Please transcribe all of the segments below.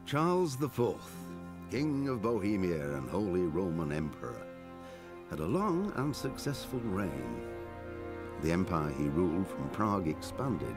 Charles IV, King of Bohemia and Holy Roman Emperor, had a long and successful reign. The empire he ruled from Prague expanded.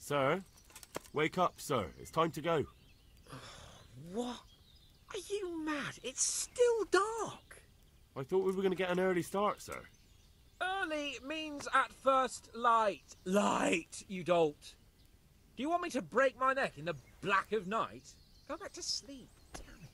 Sir? Wake up, sir. It's time to go. What? Are you mad? It's still dark. I thought we were going to get an early start, sir. Early means at first light. Light, you dolt. Do you want me to break my neck in the black of night? Go back to sleep. Damn it.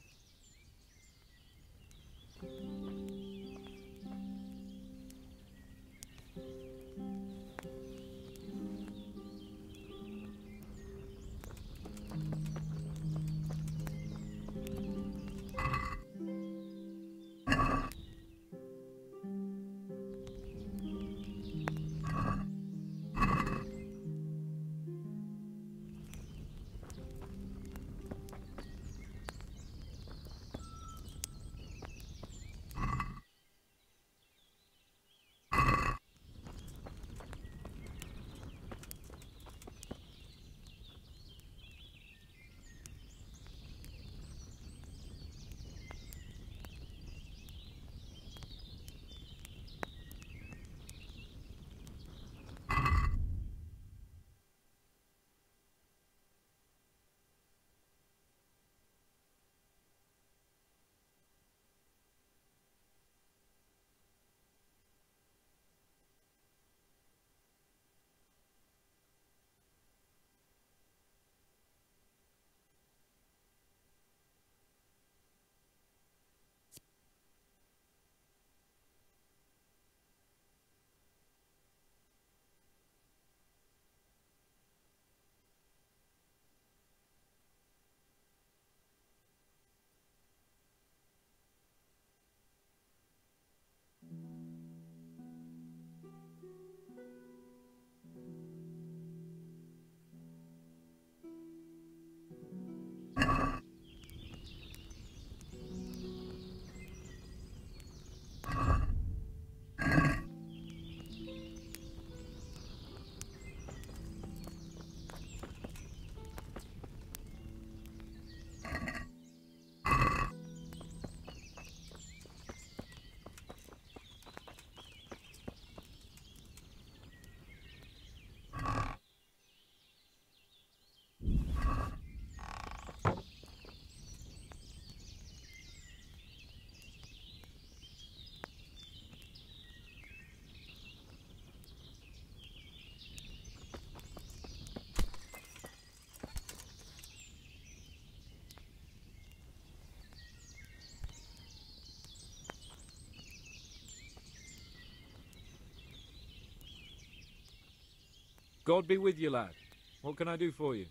God be with you, lad. What can I do for you?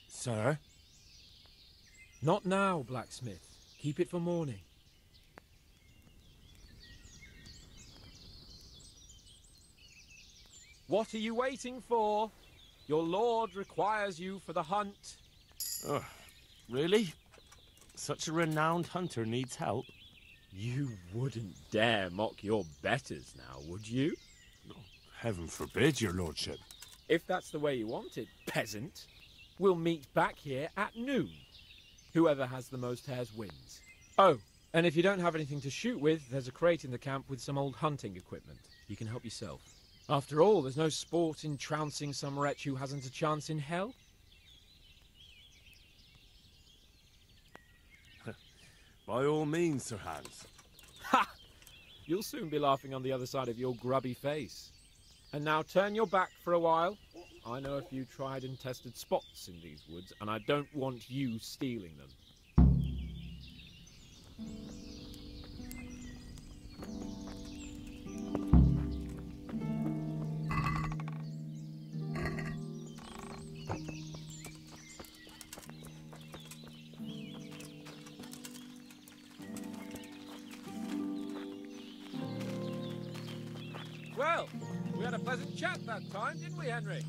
Sir? Not now, blacksmith. Keep it for morning. What are you waiting for? Your lord requires you for the hunt. Oh, really? Such a renowned hunter needs help? You wouldn't dare mock your betters now, would you? Oh, heaven forbid, your lordship. If that's the way you want it, peasant, we'll meet back here at noon. Whoever has the most hares wins. Oh, and if you don't have anything to shoot with, there's a crate in the camp with some old hunting equipment. You can help yourself. After all, there's no sport in trouncing some wretch who hasn't a chance in hell. By all means, Sir Hans. Ha! You'll soon be laughing on the other side of your grubby face. And now turn your back for a while. I know a few tried and tested spots in these woods, and I don't want you stealing them. Well, we had a pleasant chat that time, didn't we, Henry?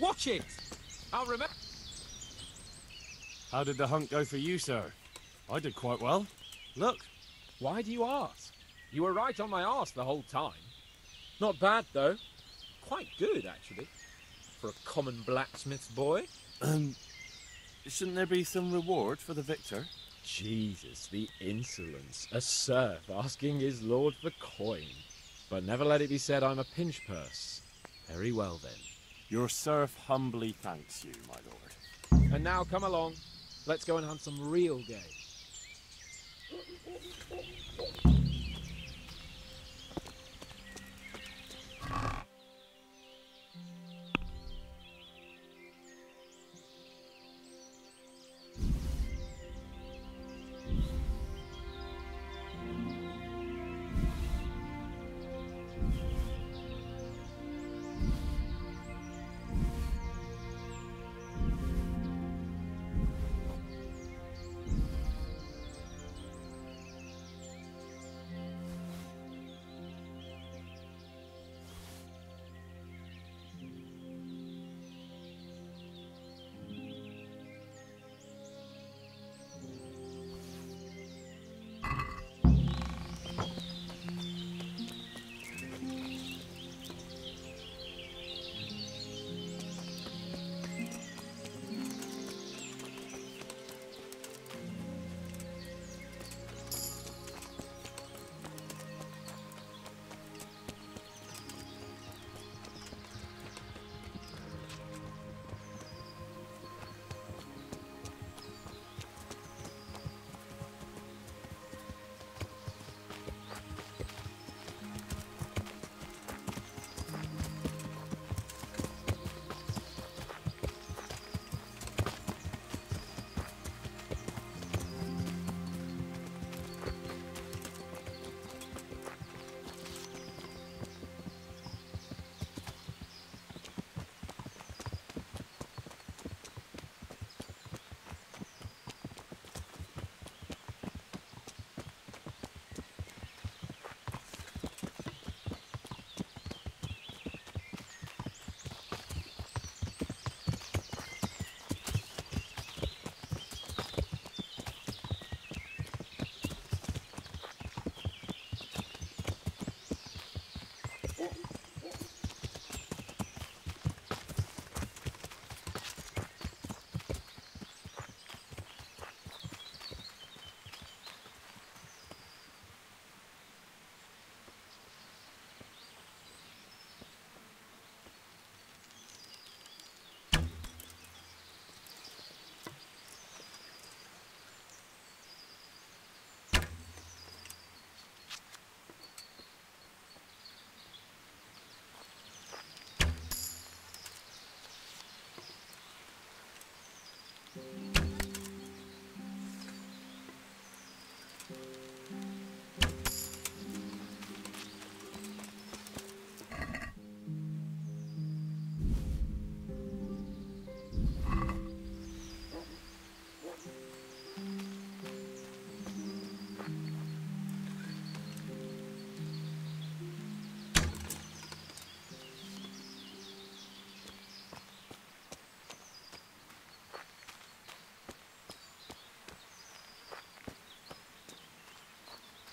Watch it! I'll remember. How did the hunt go for you, sir? I did quite well. Look. Why do you ask? You were right on my arse the whole time. Not bad, though. Quite good, actually. For a common blacksmith's boy. Shouldn't there be some reward for the victor? Jesus, the insolence. A serf asking his lord for coin. But never let it be said I'm a pinch purse. Very well, then. Your serf humbly thanks you, my lord. And now come along. Let's go and hunt some real game.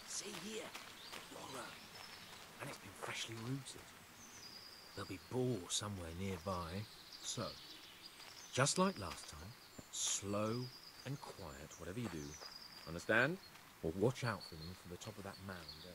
See here, Laura, and it's been freshly rooted. There'll be boar somewhere nearby, so, just like last time, slow and quiet, whatever you do. Understand? Or watch out for them from the top of that mound there.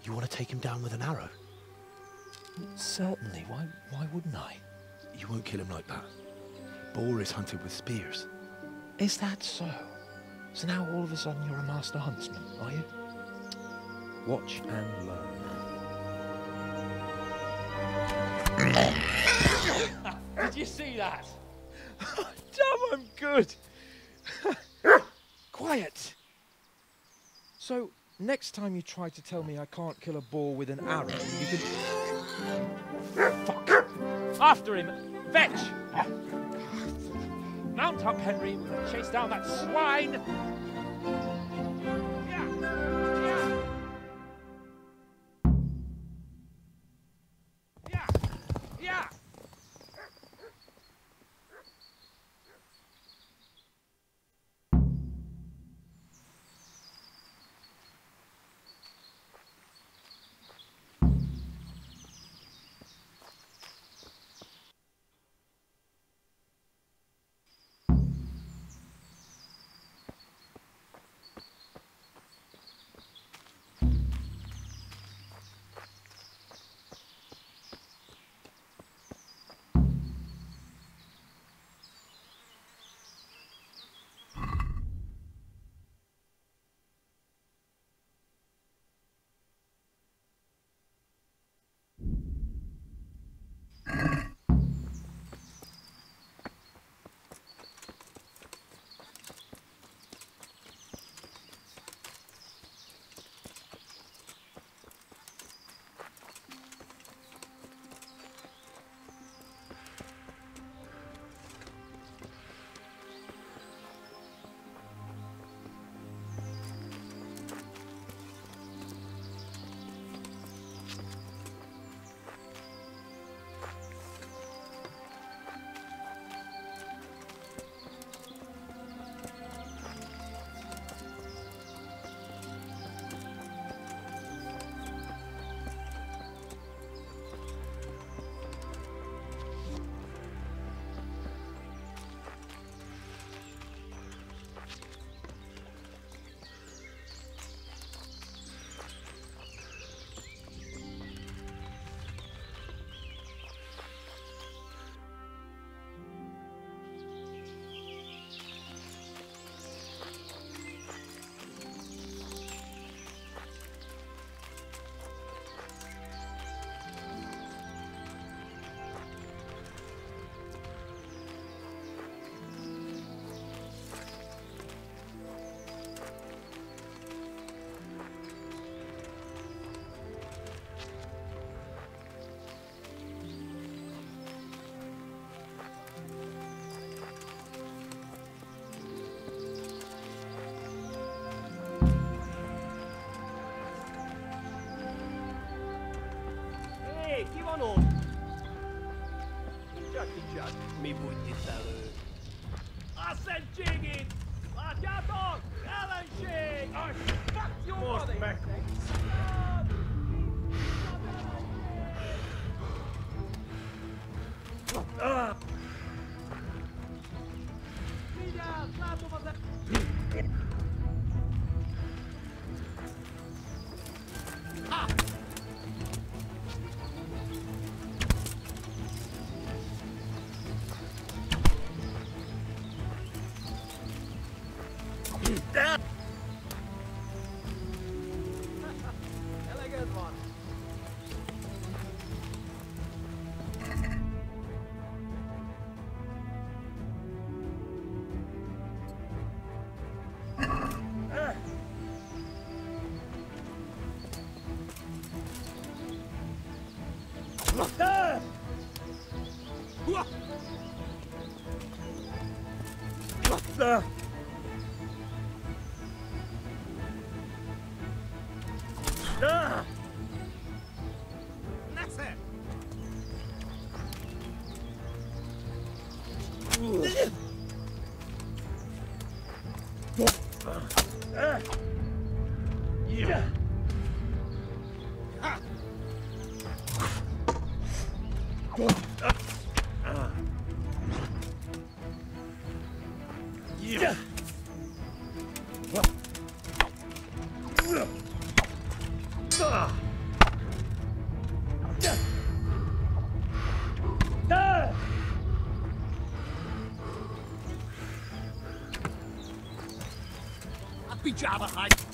You want to take him down with an arrow? Certainly, why wouldn't I? You won't kill him like that. Boar is hunted with spears. Is that so? So now all of a sudden you're a master huntsman, are you? Watch and learn. Did you see that? Damn, I'm good. Quiet. So, Next time you try to tell me I can't kill a boar with an arrow, you can... Fuck! After him! Fetch! Mount up, Henry. We're gonna chase down that swine! Mi buddhittelő. Assentségét! Látjátok? Ellenség! Most meg! Vigyázz! Látom az... Eleged van! Pijama hide.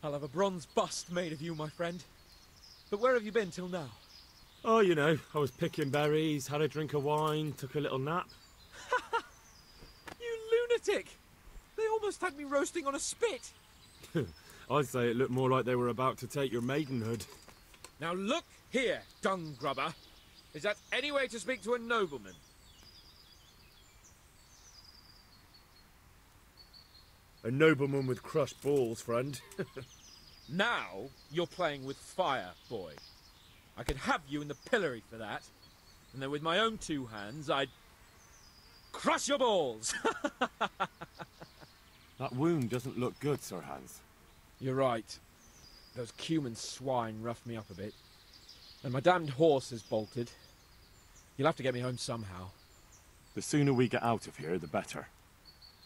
I'll have a bronze bust made of you, my friend. But where have you been till now? Oh, you know, I was picking berries, had a drink of wine, took a little nap. You lunatic! They almost had me roasting on a spit. I'd say it looked more like they were about to take your maidenhood. Now look here, dung grubber. Is that any way to speak to a nobleman? A nobleman with crushed balls, friend. Now you're playing with fire, boy. I could have you in the pillory for that. And then with my own two hands, I'd crush your balls. That wound doesn't look good, Sir Hans. You're right. Those cumin swine roughed me up a bit. And my damned horse has bolted. You'll have to get me home somehow. The sooner we get out of here, the better.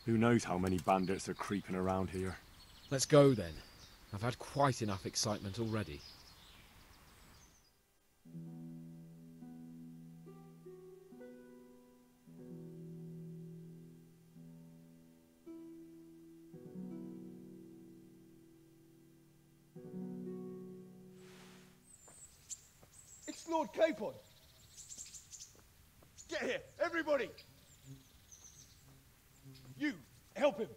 Who knows how many bandits are creeping around here. Let's go then. I've had quite enough excitement already. It's Lord Capon. Get here, everybody. You, help him.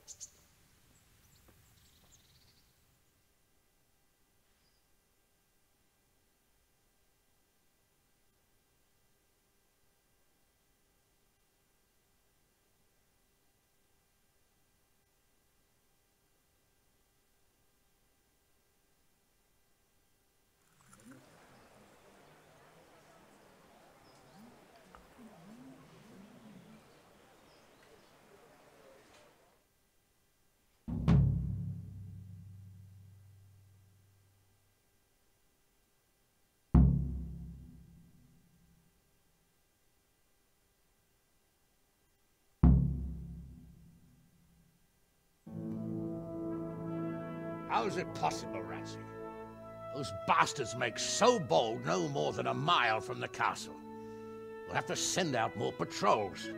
How's it possible, Ratsey? Those bastards make so bold no more than a mile from the castle. We'll have to send out more patrols.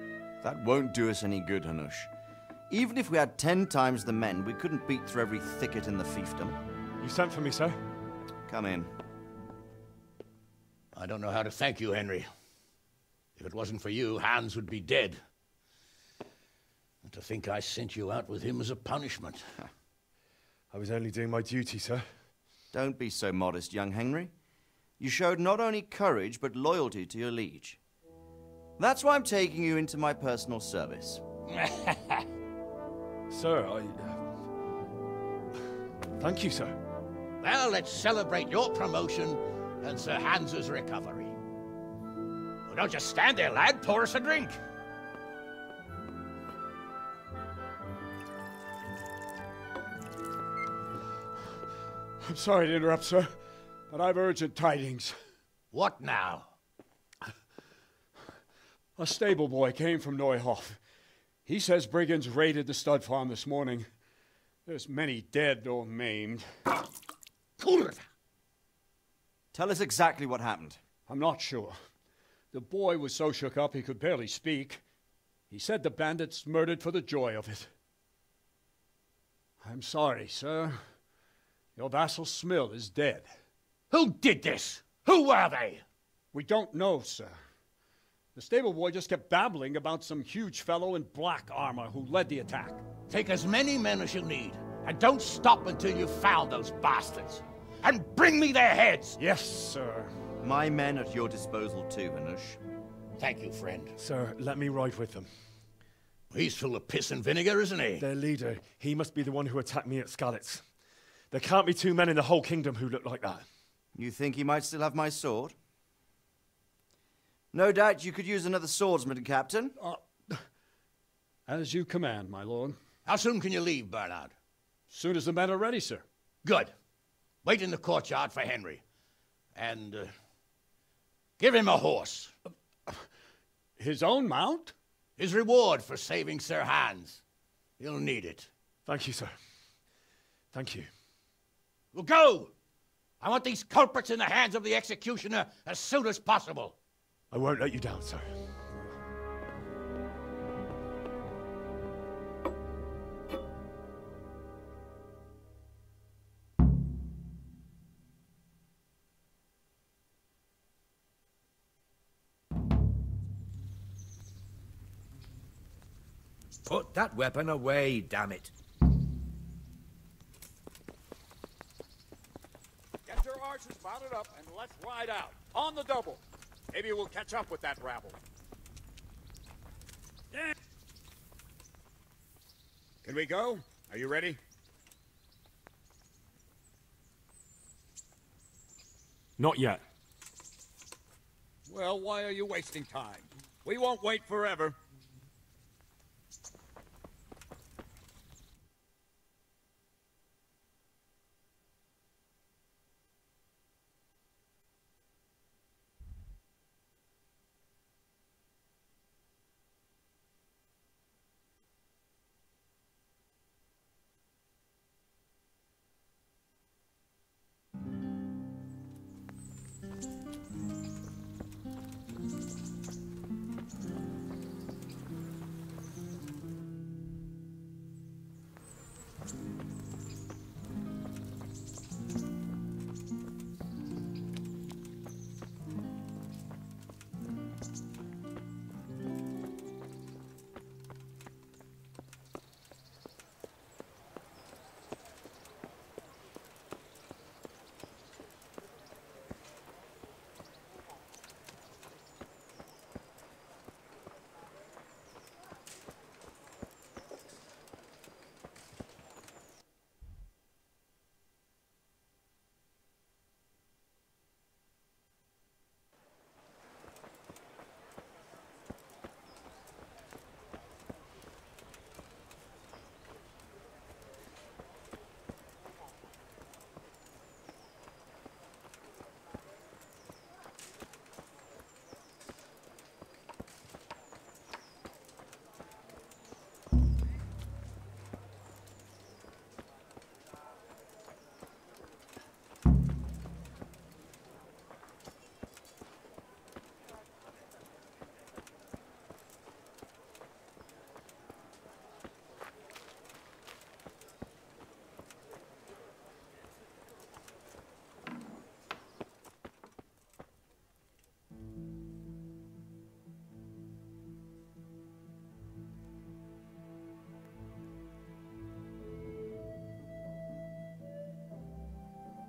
That won't do us any good, Hanush. Even if we had 10 times the men, we couldn't beat through every thicket in the fiefdom. You sent for me, sir? Come in. I don't know how to thank you, Henry. If it wasn't for you, Hans would be dead. And to think I sent you out with him as a punishment. I was only doing my duty, sir. Don't be so modest, young Henry. You showed not only courage, but loyalty to your liege. That's why I'm taking you into my personal service. Sir, thank you, sir. Well, let's celebrate your promotion and Sir Hans's recovery. Well, don't just stand there, lad. Pour us a drink. I'm sorry to interrupt, sir, but I've urgent tidings. What now? A stable boy came from Neuhof. He says brigands raided the stud farm this morning. There's many dead or maimed. Tell us exactly what happened. I'm not sure. The boy was so shook up he could barely speak. He said the bandits murdered for the joy of it. I'm sorry, sir. Your vassal Smill is dead. Who did this? Who were they? We don't know, sir. The stable boy just kept babbling about some huge fellow in black armor who led the attack. Take as many men as you need, and don't stop until you've found those bastards. And bring me their heads! Yes, sir. My men at your disposal too, Hanush. Thank you, friend. Sir, let me ride with them. He's full of piss and vinegar, isn't he? Their leader, he must be the one who attacked me at Skalitz. There can't be 2 men in the whole kingdom who look like that. You think he might still have my sword? No doubt you could use another swordsman, Captain. As you command, my lord. How soon can you leave, Bernard? Soon as the men are ready, sir. Good. Wait in the courtyard for Henry. And, give him a horse. His own mount? His reward for saving Sir Hans. He'll need it. Thank you, sir. Thank you. Well, go! I want these culprits in the hands of the executioner as soon as possible. I won't let you down, sir. Put that weapon away, damn it. Get your archers mounted up and let's ride out. On the double. Maybe we'll catch up with that rabble. Yeah. Can we go? Are you ready? Not yet. Well, why are you wasting time? We won't wait forever.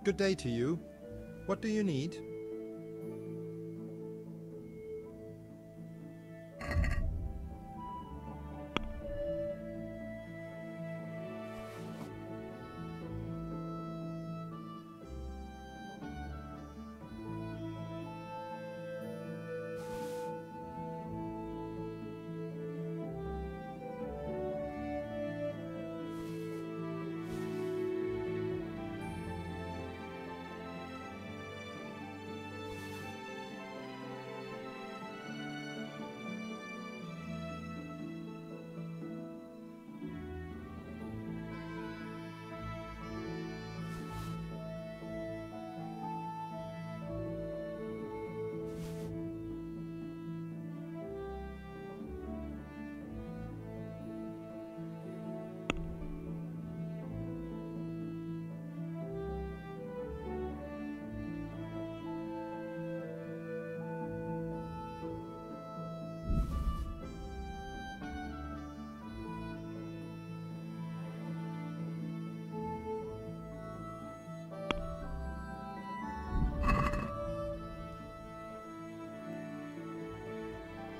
Good day to you. What do you need?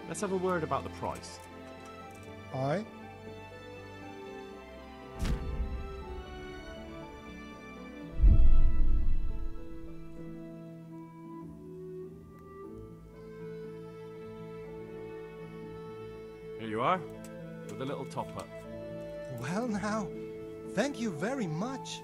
Let's have a word about the price. Aye. Here you are, with a little top-up. Well now, thank you very much.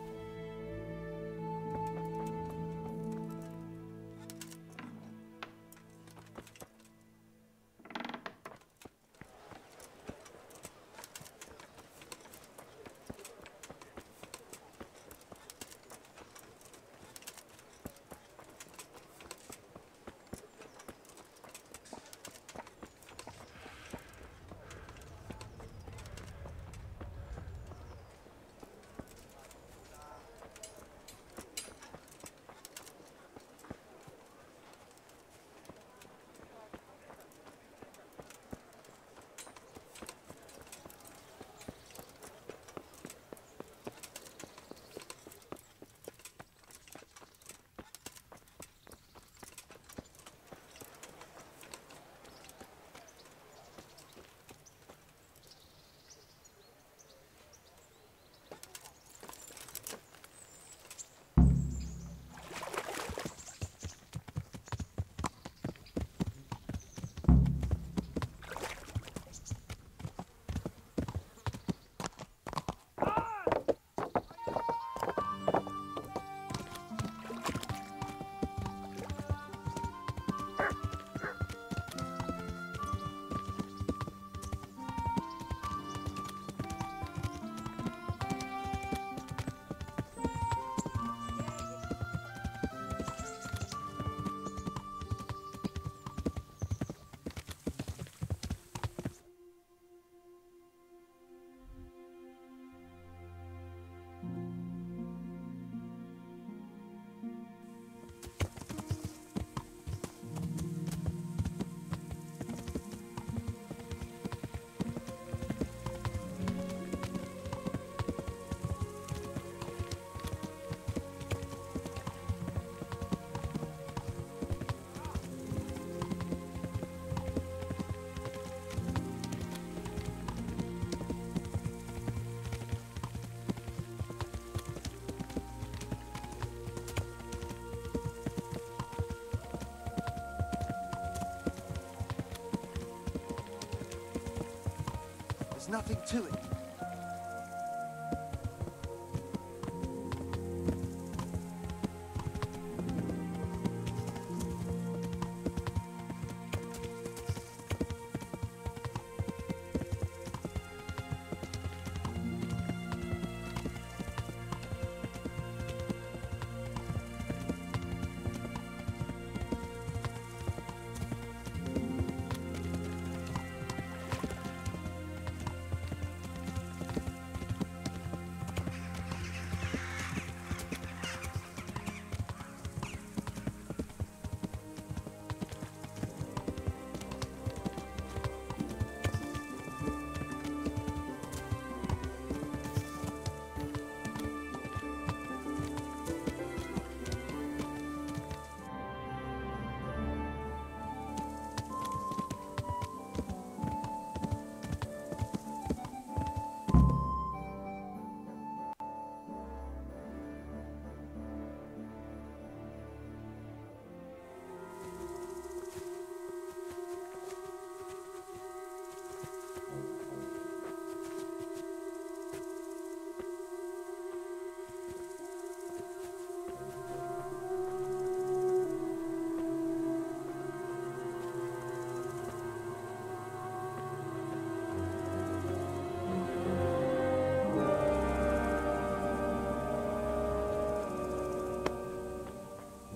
nothing to it.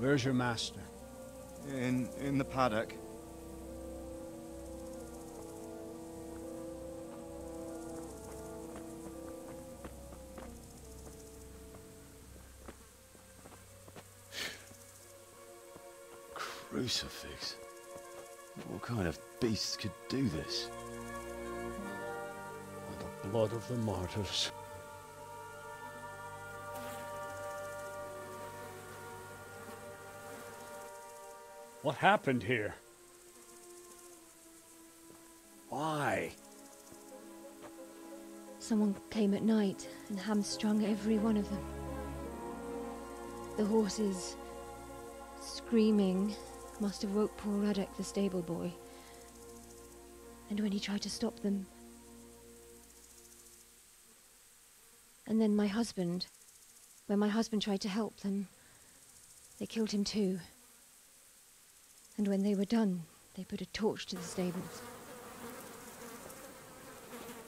Where's your master? In the paddock. Crucifix? What kind of beasts could do this? The blood of the martyrs. What happened here? Why? Someone came at night and hamstrung every one of them. The horses, screaming, must have woke poor Radek, the stable boy. And when he tried to stop them... And then when my husband tried to help them, they killed him too. And when they were done, they put a torch to the stables.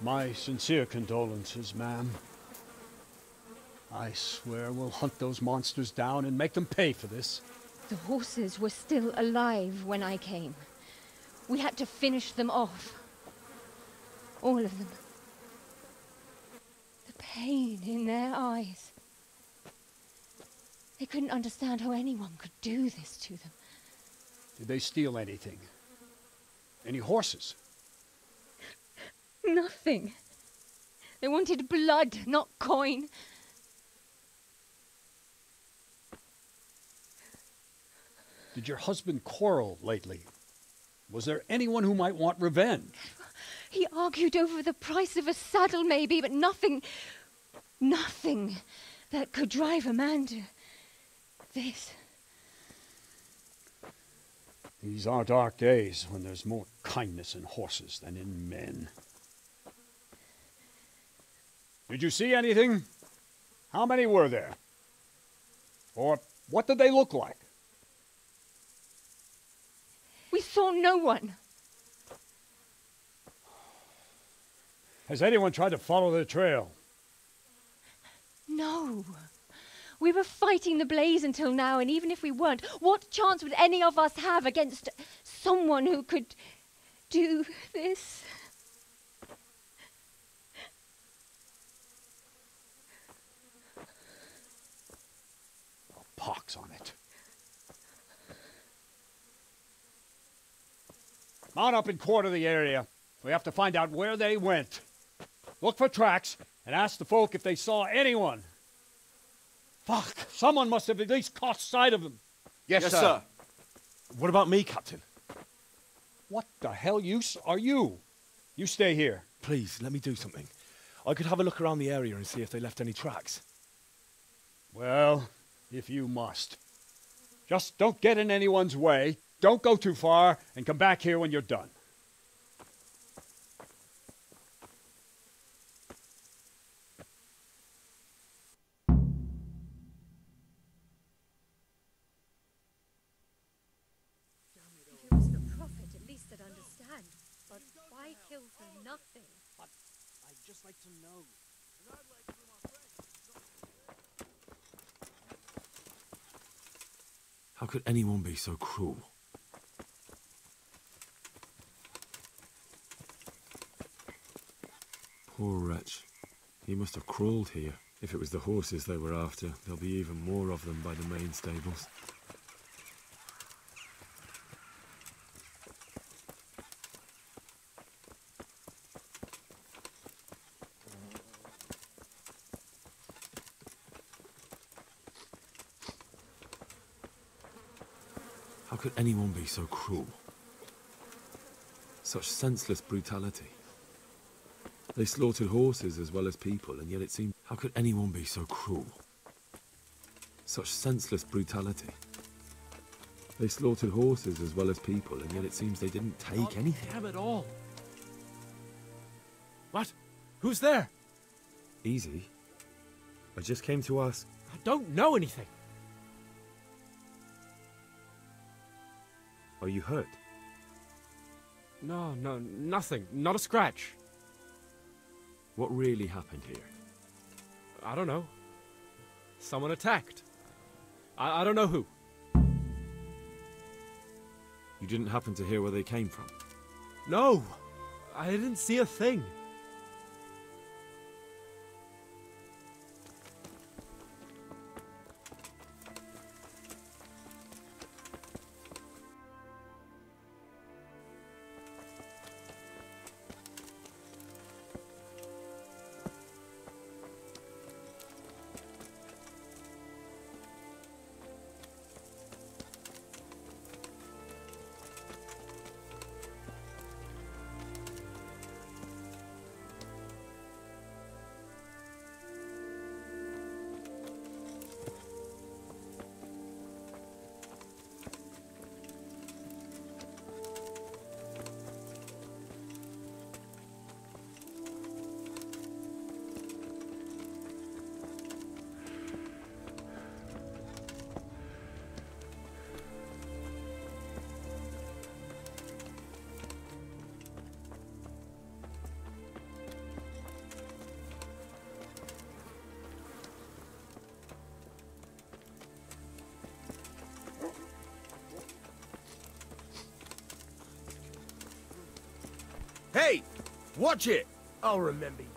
My sincere condolences, ma'am. I swear we'll hunt those monsters down and make them pay for this. The horses were still alive when I came. We had to finish them off. All of them. The pain in their eyes. They couldn't understand how anyone could do this to them. Did they steal anything? Any horses? Nothing. They wanted blood, not coin. Did your husband quarrel lately? Was there anyone who might want revenge? He argued over the price of a saddle, maybe, but nothing that could drive a man to this. These are dark days when there's more kindness in horses than in men. Did you see anything? How many were there? Or what did they look like? We saw no one. Has anyone tried to follow the trail? No. We were fighting the blaze until now, and even if we weren't, what chance would any of us have against someone who could do this? Pox on it. Mount up and quarter the area. We have to find out where they went. Look for tracks and ask the folk if they saw anyone. Fuck! Someone must have at least caught sight of them. Yes, sir. What about me, Captain? What the hell use are you? You stay here. Please, let me do something. I could have a look around the area and see if they left any tracks. Well, if you must. Just don't get in anyone's way, don't go too far, and come back here when you're done. kill for nothing. But I'd just like to know. And I'd like to know my friends. How could anyone be so cruel? Poor wretch. He must have crawled here. If it was the horses they were after, there'll be even more of them by the main stables. How could anyone be so cruel? Such senseless brutality. They slaughtered horses as well as people, and yet it seemed... How could anyone be so cruel? Such senseless brutality. They slaughtered horses as well as people, and yet it seems they didn't take anything. Damn it all! What? Who's there? Easy. I just came to ask... I don't know anything. Are you hurt? No, nothing. Not a scratch. What really happened here? I don't know. Someone attacked. I don't know who. You didn't happen to hear where they came from? No! I didn't see a thing. Hey! Watch it! I'll remember you.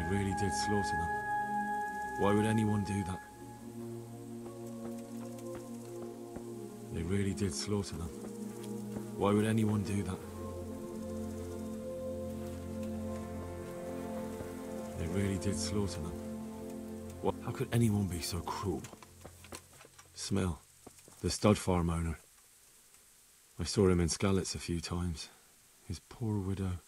really did slaughter them. Why would anyone do that? They really did slaughter them. Why would anyone do that? They really did slaughter them. What? How could anyone be so cruel? Smell, the stud farm owner. I saw him in Skalitz a few times. His poor widow.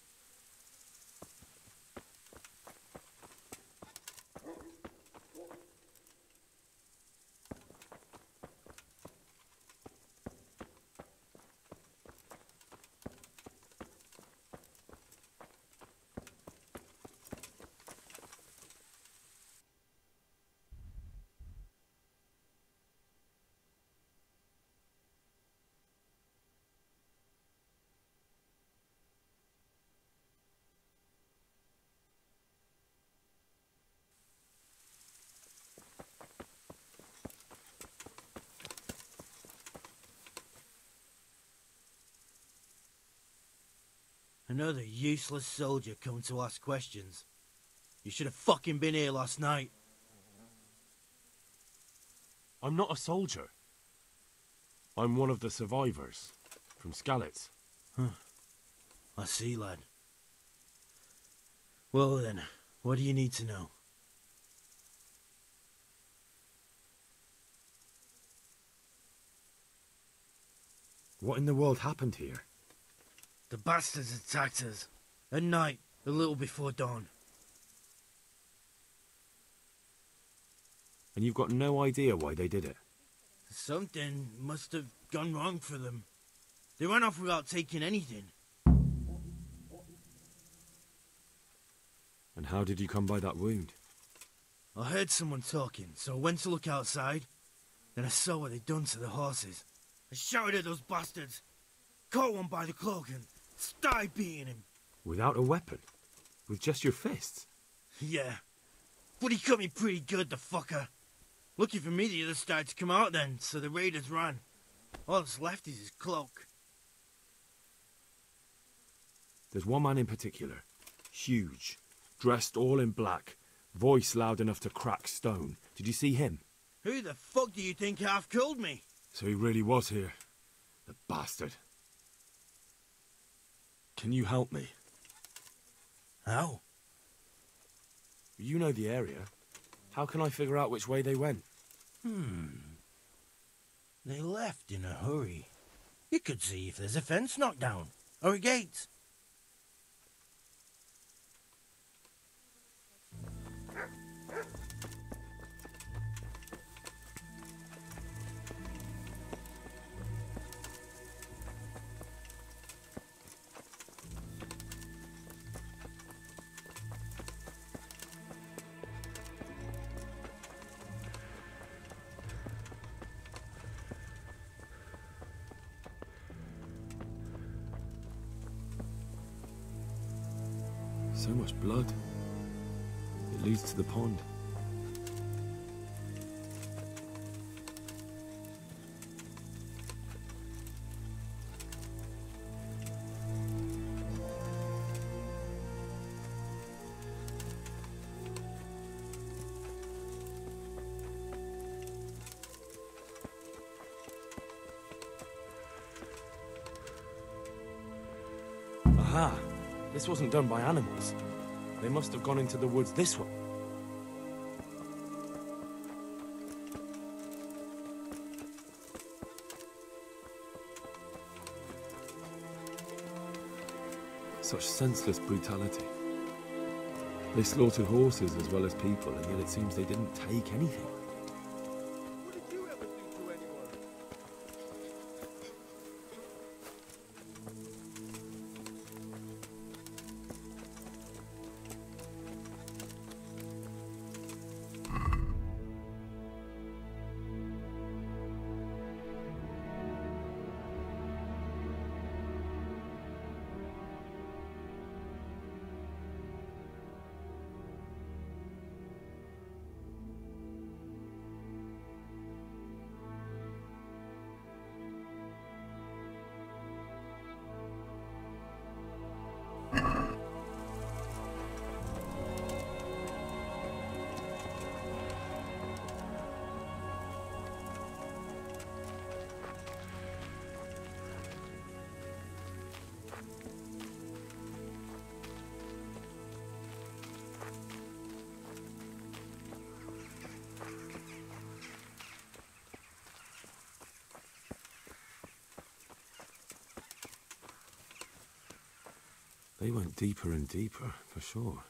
Another useless soldier coming to ask questions. You should have fucking been here last night. I'm not a soldier. I'm one of the survivors from Skalitz. Huh. I see, lad. Well then, what do you need to know? What in the world happened here? The bastards attacked us. At night, a little before dawn. And you've got no idea why they did it? Something must have gone wrong for them. They ran off without taking anything. And how did you come by that wound? I heard someone talking, so I went to look outside. Then I saw what they'd done to the horses. I shouted at those bastards. Caught one by the cloak and started beating him. Without a weapon? With just your fists? Yeah. But he cut me pretty good, the fucker. Lucky for me the others started to come out then, so the raiders ran. All that's left is his cloak. There's one man in particular. Huge. Dressed all in black. Voice loud enough to crack stone. Did you see him? Who the fuck do you think half killed me? So he really was here. The bastard. Can you help me? How? You know the area. How can I figure out which way they went? They left in a hurry. You could see if there's a fence knocked down, or a gate. So much blood. It leads to the pond. Aha! This wasn't done by animals. They must have gone into the woods this way. Such senseless brutality. They slaughtered horses as well as people, and yet it seems they didn't take anything. What did you ever do to anyone? They went deeper and deeper, for sure.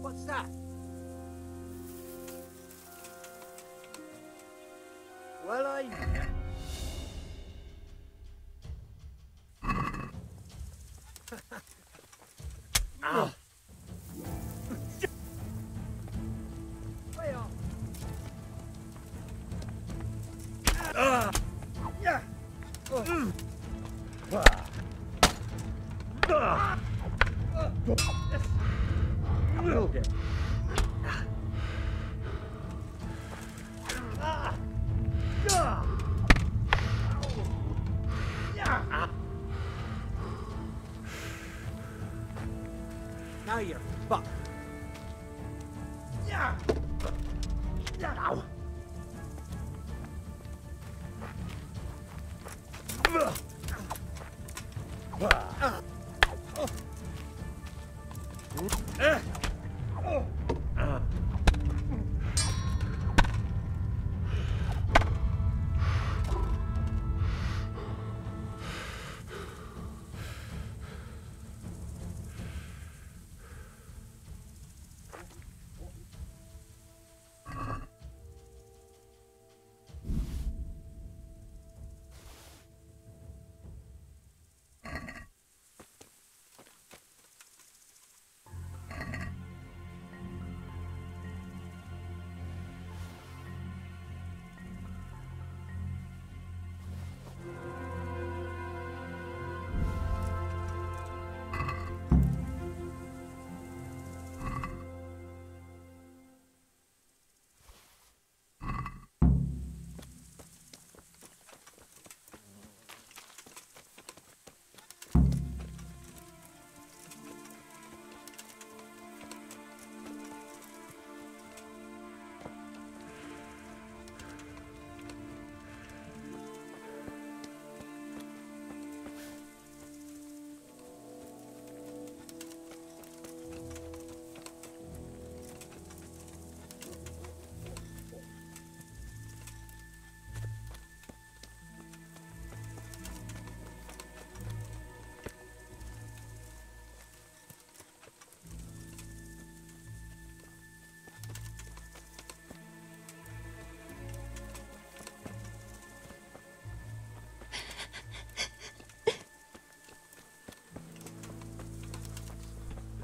What's that? Well, I... Ow. Way off. Yeah. Okay. Now you're fucked. Yeah. Ow.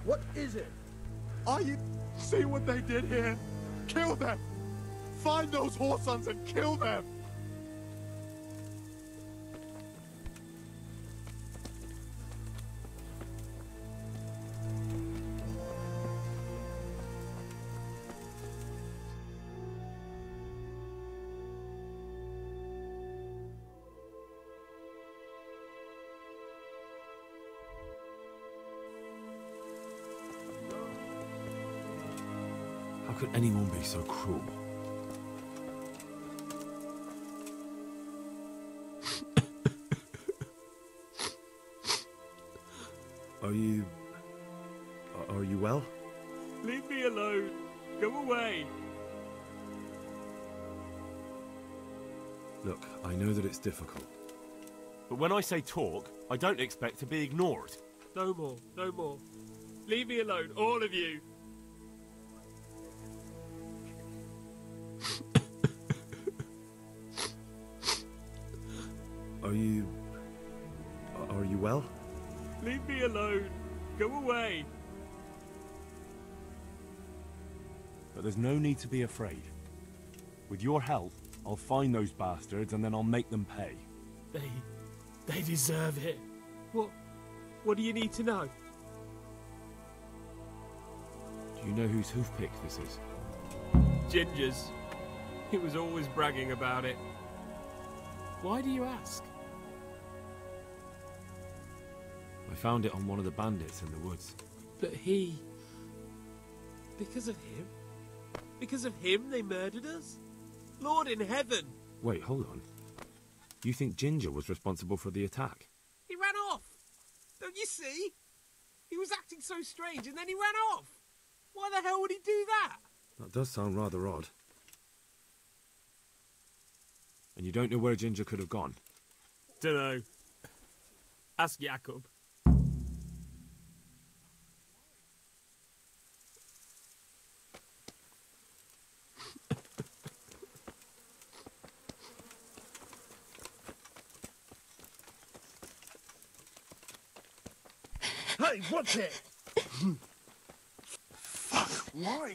What is it? See what they did here? Kill them! Find those whoresons and kill them! How could anyone be so cruel? Are you well? Leave me alone. Go away. Look, I know that it's difficult. But when I say talk, I don't expect to be ignored. No more, no more. Leave me alone, all of you. Are you well? Leave me alone. Go away. But there's no need to be afraid. With your help, I'll find those bastards and then I'll make them pay. They deserve it. What do you need to know? Do you know whose hoofpick this is? Ginger's. He was always bragging about it. Why do you ask? I found it on one of the bandits in the woods. But he... Because of him? Because of him they murdered us? Lord in heaven! Wait, hold on. You think Ginger was responsible for the attack? He ran off! Don't you see? He was acting so strange and then he ran off! Why the hell would he do that? That does sound rather odd. And you don't know where Ginger could have gone? Dunno. Ask Jakob. Hey, watch it! Fuck, why?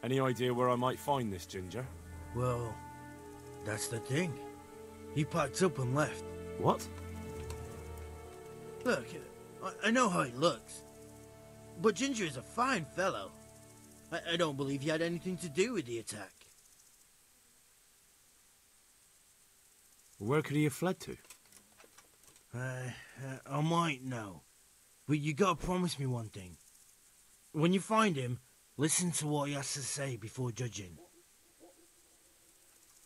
Any idea where I might find this Ginger? Well, that's the thing. He packed up and left. What? Look, I know how he looks. But Ginger is a fine fellow. I don't believe he had anything to do with the attack. Where could he have fled to? I might know. But you gotta promise me one thing. When you find him, listen to what he has to say before judging.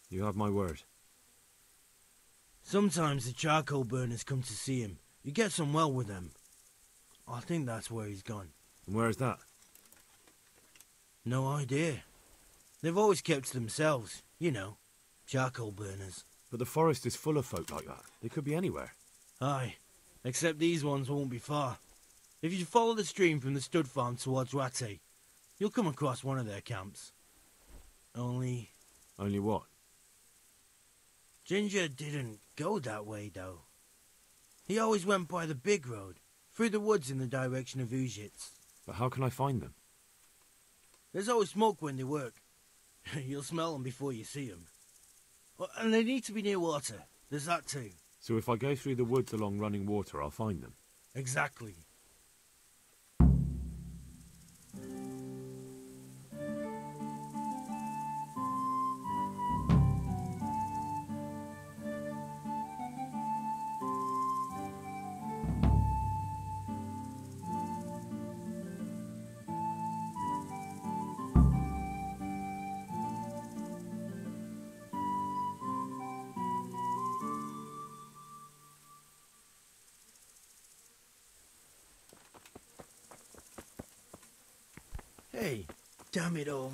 You have my word. Sometimes the charcoal burners come to see him. You get on well with them. I think that's where he's gone. And where is that? No idea. They've always kept to themselves, you know, charcoal burners. But the forest is full of folk like that. They could be anywhere. Aye, except these ones won't be far. If you follow the stream from the stud farm towards Rate, you'll come across one of their camps. Only what? Ginger didn't go that way, though. He always went by the big road, through the woods in the direction of Ujits. But how can I find them? There's always smoke when they work. You'll smell them before you see them. And they need to be near water. There's that too. So if I go through the woods along running water, I'll find them? Exactly. Hey, damn it all.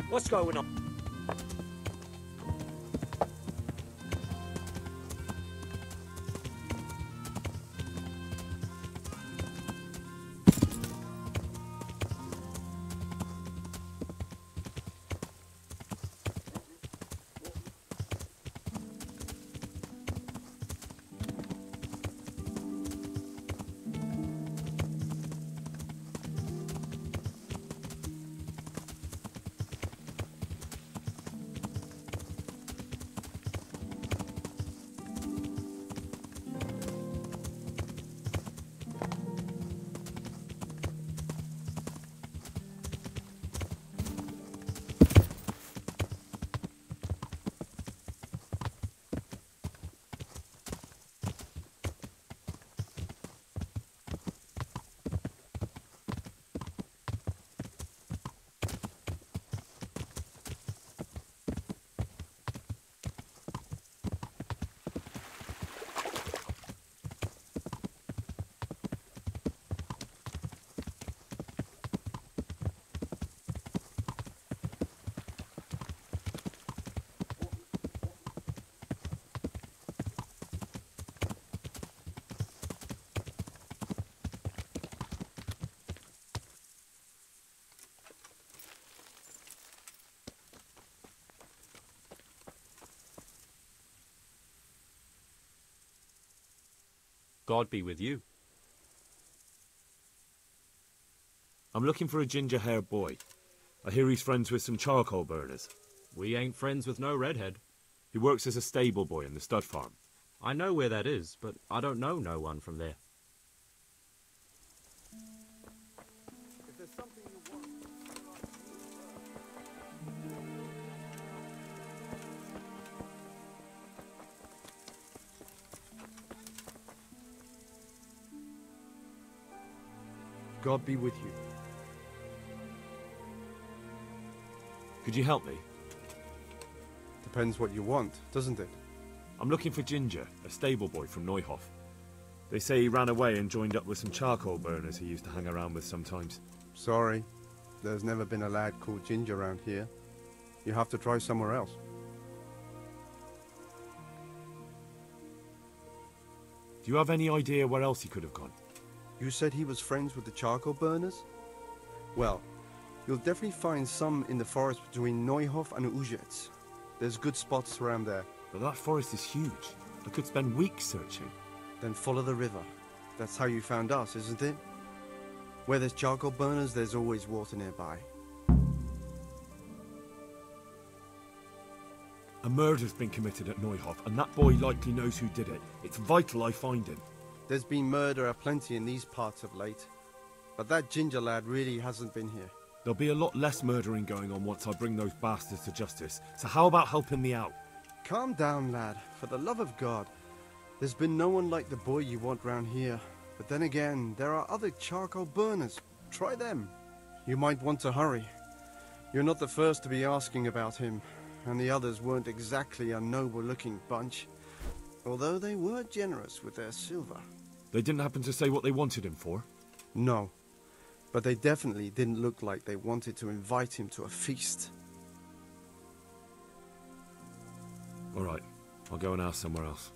What's going on? God be with you. I'm looking for a ginger-haired boy. I hear he's friends with some charcoal burners. We ain't friends with no redhead. He works as a stable boy in the stud farm. I know where that is, but I don't know no one from there. If there's something you want, God be with you. Could you help me? Depends what you want, doesn't it? I'm looking for Ginger, a stable boy from Neuhof. They say he ran away and joined up with some charcoal burners he used to hang around with sometimes. Sorry, there's never been a lad called Ginger around here. You have to try somewhere else. Do you have any idea where else he could have gone? You said he was friends with the charcoal burners? Well, you'll definitely find some in the forest between Neuhof and Ujetz. There's good spots around there. But that forest is huge. I could spend weeks searching. Then follow the river. That's how you found us, isn't it? Where there's charcoal burners, there's always water nearby. A murder's been committed at Neuhof, and that boy likely knows who did it. It's vital I find him. There's been murder aplenty in these parts of late. But that Ginger lad really hasn't been here. There'll be a lot less murdering going on once I bring those bastards to justice. So how about helping me out? Calm down, lad. For the love of God. There's been no one like the boy you want round here. But then again, there are other charcoal burners. Try them. You might want to hurry. You're not the first to be asking about him. And the others weren't exactly a noble-looking bunch. Although they were generous with their silver. They didn't happen to say what they wanted him for? No. But they definitely didn't look like they wanted to invite him to a feast. All right. I'll go and ask somewhere else.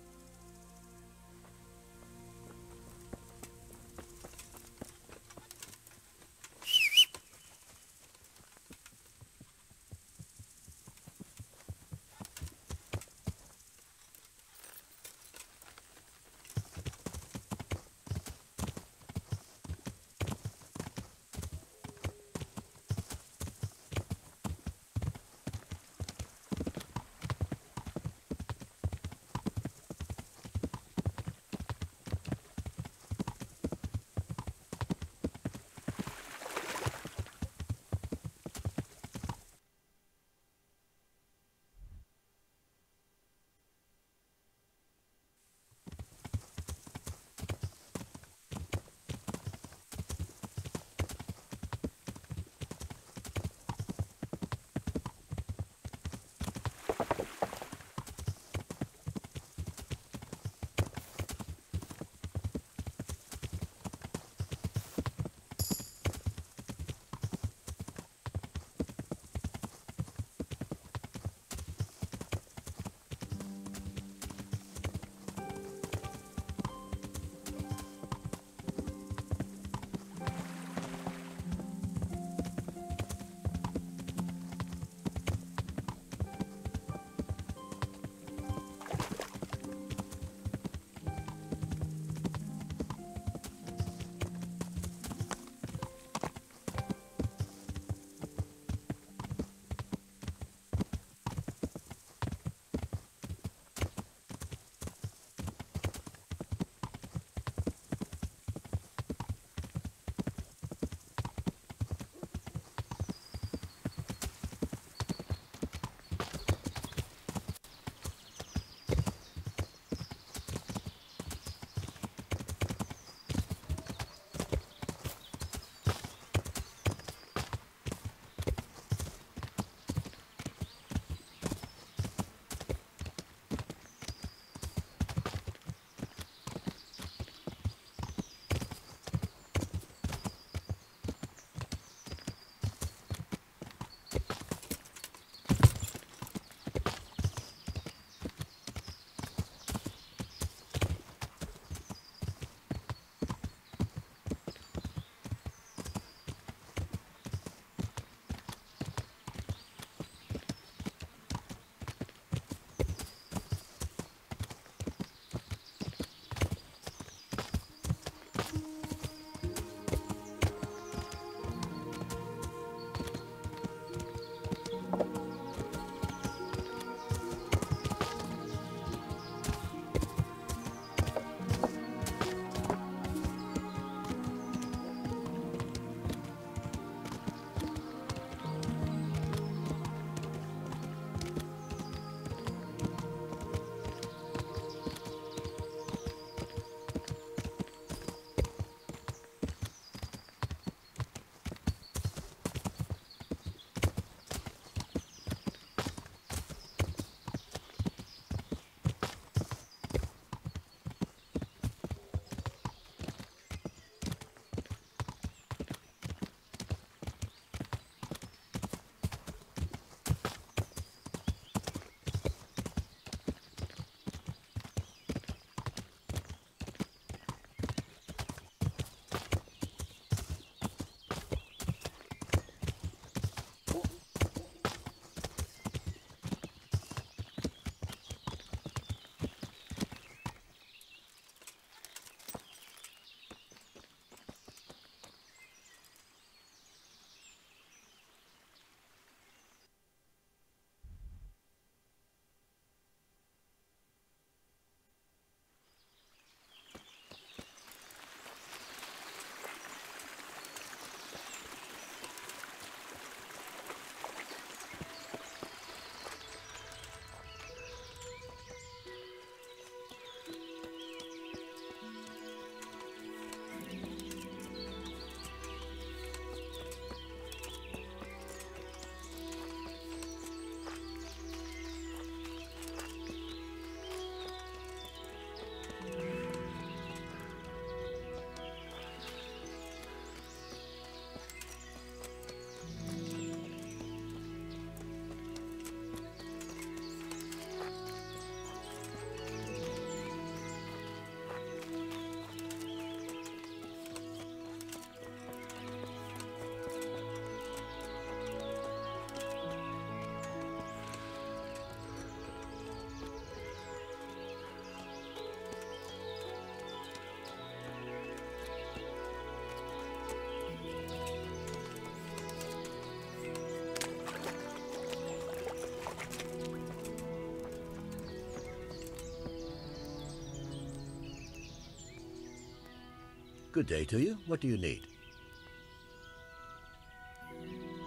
Good day to you. What do you need?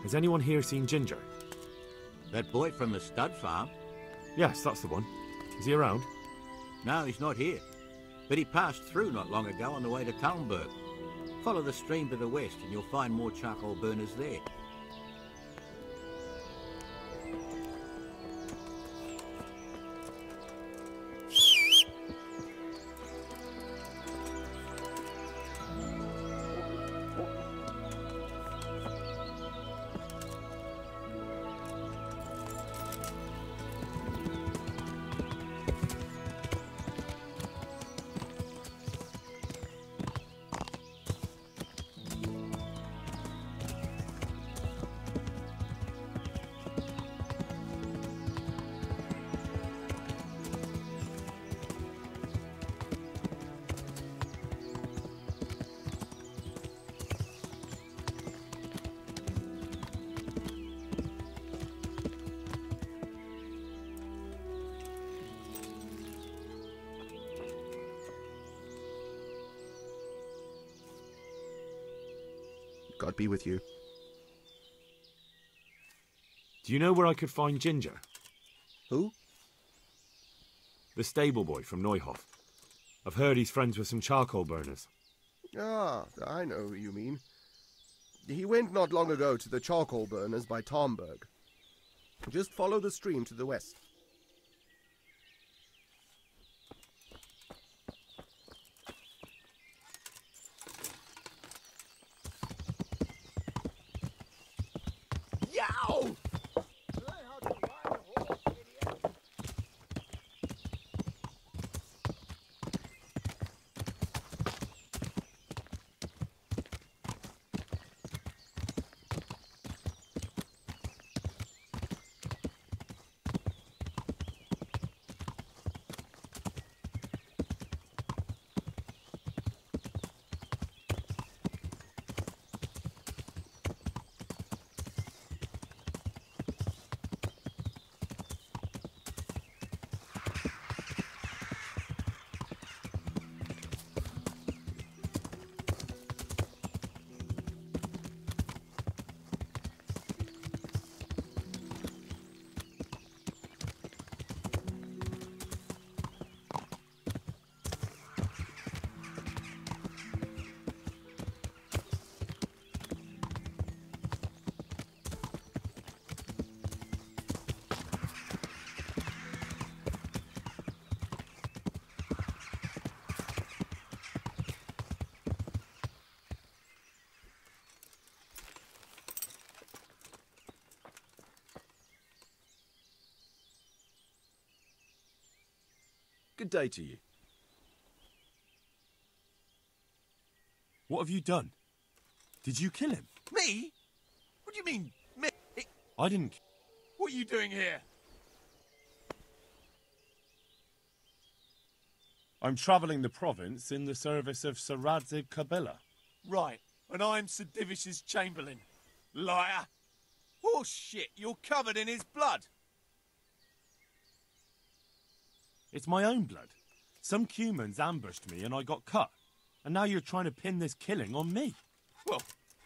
Has anyone here seen Ginger? That boy from the stud farm? Yes, that's the one. Is he around? No, he's not here. But he passed through not long ago on the way to Talmberg. Follow the stream to the west and you'll find more charcoal burners there. God be with you. Do you know where I could find Ginger? Who? The stable boy from Neuhof. I've heard he's friends with some charcoal burners. Ah, I know who you mean. He went not long ago to the charcoal burners by Talmberg. Just follow the stream to the west. Yow! Good day to you. What have you done? Did you kill him? Me? What do you mean, me? I didn't... What are you doing here? I'm travelling the province in the service of Sir Radzig Kabila. Right, and I'm Sir Divish's Chamberlain. Liar! Oh shit, you're covered in his blood! It's my own blood. Some Cumans ambushed me and I got cut. And now you're trying to pin this killing on me. Well,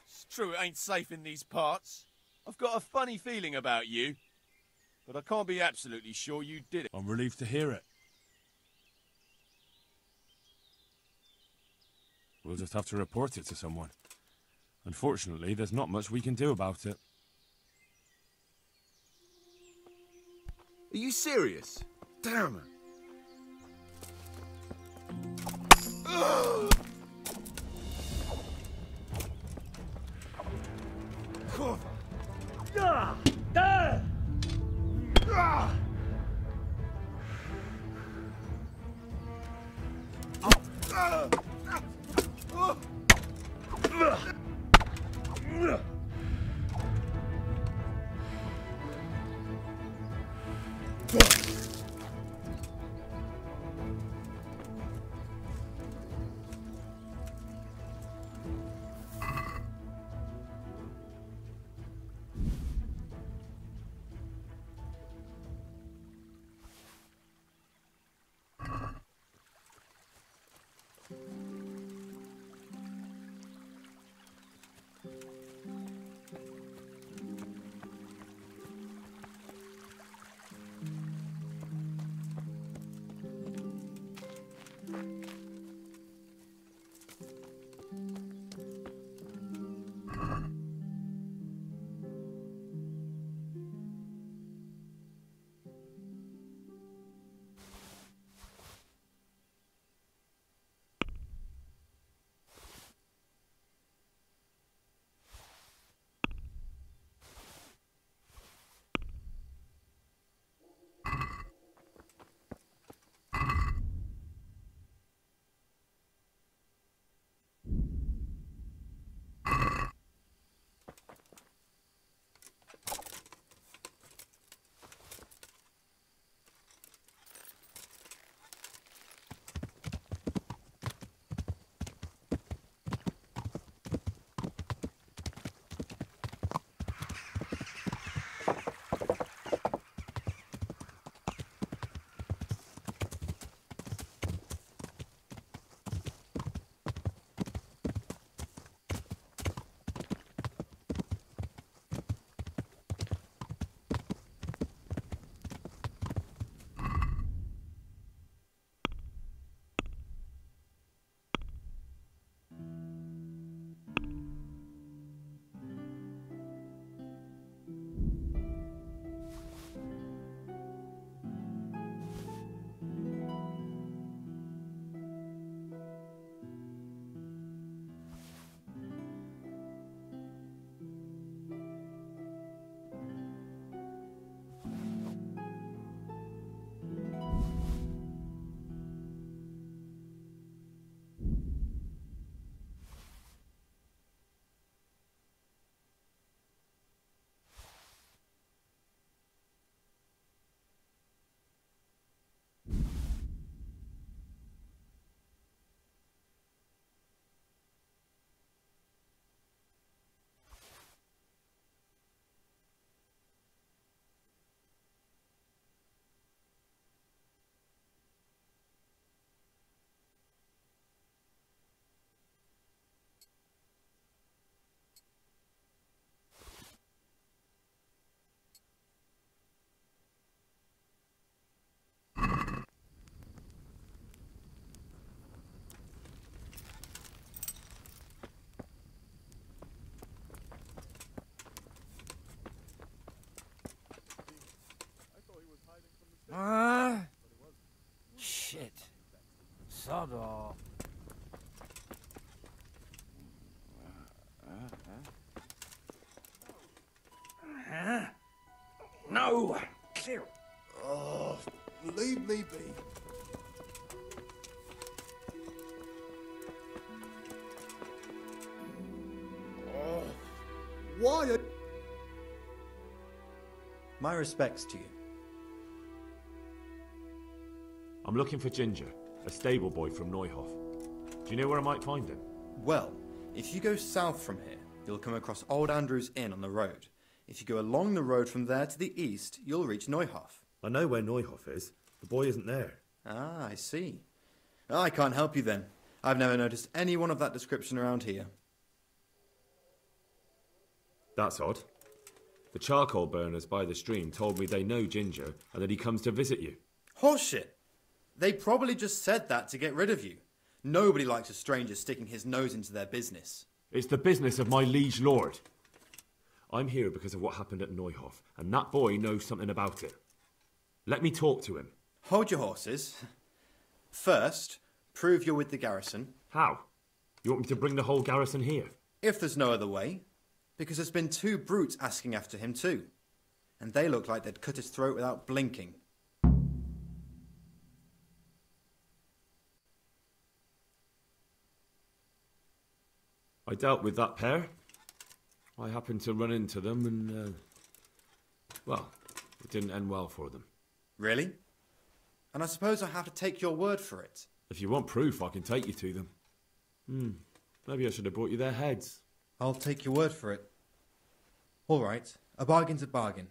it's true it ain't safe in these parts. I've got a funny feeling about you. But I can't be absolutely sure you did it. I'm relieved to hear it. We'll just have to report it to someone. Unfortunately, there's not much we can do about it. Are you serious? Damn it. Ta-da. No! Oh, leave me be. Oh, why are... My respects to you. I'm looking for Ginger, a stable boy from Neuhof. Do you know where I might find him? Well, if you go south from here, you'll come across Old Andrew's Inn on the road. If you go along the road from there to the east, you'll reach Neuhof. I know where Neuhof is. The boy isn't there. Ah, I see. I can't help you then. I've never noticed anyone of that description around here. That's odd. The charcoal burners by the stream told me they know Ginger and that he comes to visit you. Horseshit! They probably just said that to get rid of you. Nobody likes a stranger sticking his nose into their business. It's the business of my liege lord. I'm here because of what happened at Neuhof, and that boy knows something about it. Let me talk to him. Hold your horses. First, prove you're with the garrison. How? You want me to bring the whole garrison here? If there's no other way. Because there's been 2 brutes asking after him too. And they look like they'd cut his throat without blinking. I dealt with that pair. I happened to run into them and, well, it didn't end well for them. Really? And I suppose I have to take your word for it. If you want proof, I can take you to them. Maybe I should have brought you their heads. I'll take your word for it. All right, a bargain's a bargain.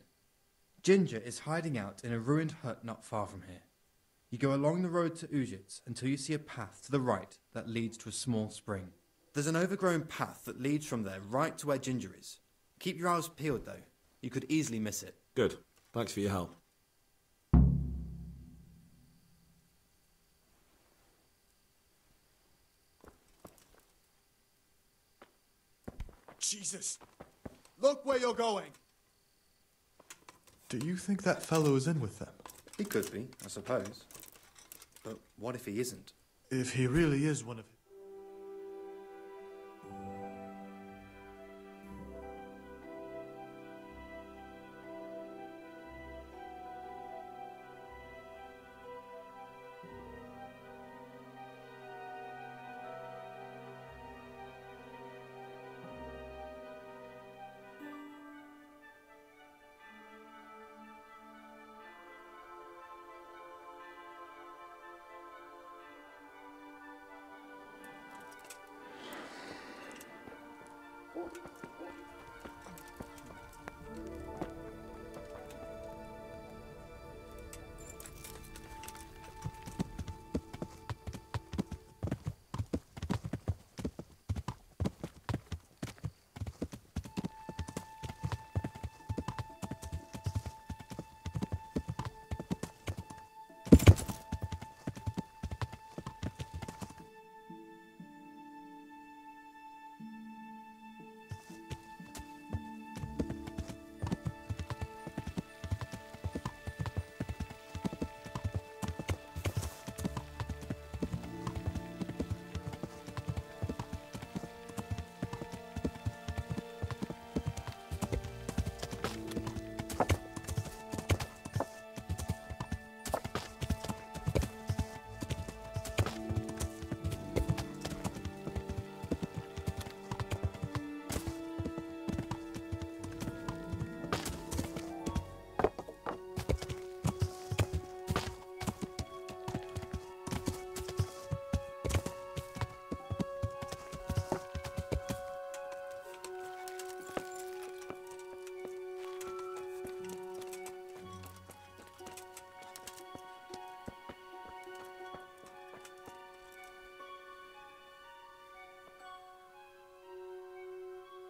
Ginger is hiding out in a ruined hut not far from here. You go along the road to Ujits until you see a path to the right that leads to a small spring. There's an overgrown path that leads from there right to where Ginger is. Keep your eyes peeled, though. You could easily miss it. Good. Thanks for your help. Jesus! Look where you're going! Do you think that fellow is in with them? He could be, I suppose. But what if he isn't? If he really is one of...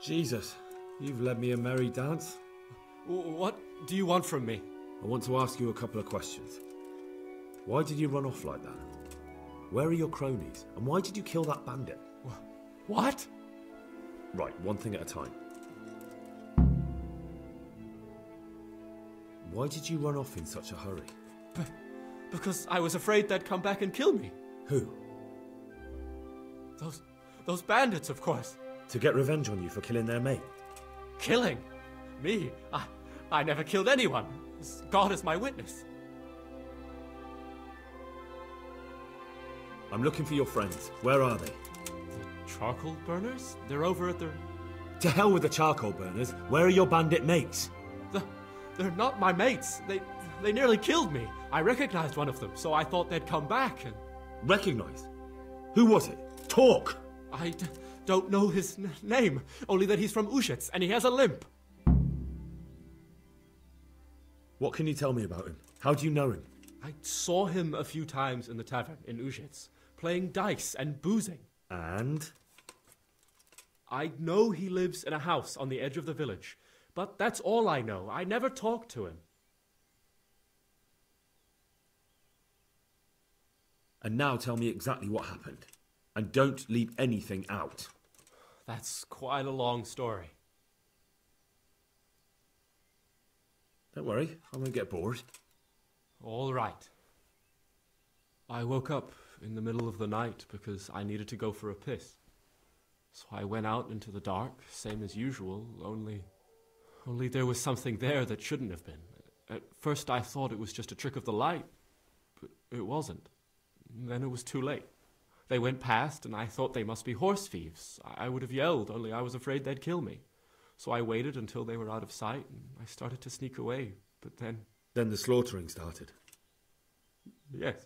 Jesus, you've led me a merry dance. What do you want from me? I want to ask you a couple of questions. Why did you run off like that? Where are your cronies? And why did you kill that bandit? What? Right, one thing at a time. Why did you run off in such a hurry? Because I was afraid they'd come back and kill me. Who? Those bandits, of course. To get revenge on you for killing their mate? Killing? Me? I never killed anyone. God is my witness. I'm looking for your friends. Where are they? The charcoal burners? They're over at the... To hell with the charcoal burners. Where are your bandit mates? They're not my mates. They nearly killed me. I recognized one of them, so I thought they'd come back and... Recognized? Who was it? Talk! I don't know his name, only that he's from Ushitz, and he has a limp. What can you tell me about him? How do you know him? I saw him a few times in the tavern in Ushitz, playing dice and boozing. And? I know he lives in a house on the edge of the village, but that's all I know. I never talked to him. And now tell me exactly what happened. And don't leave anything out. That's quite a long story. Don't worry, I won't get bored. All right. I woke up in the middle of the night because I needed to go for a piss. So I went out into the dark, same as usual, only there was something there that shouldn't have been. At first I thought it was just a trick of the light, but it wasn't. Then it was too late. They went past, and I thought they must be horse thieves. I would have yelled, only I was afraid they'd kill me. So I waited until they were out of sight, and I started to sneak away, but then... Then the slaughtering started? Yes.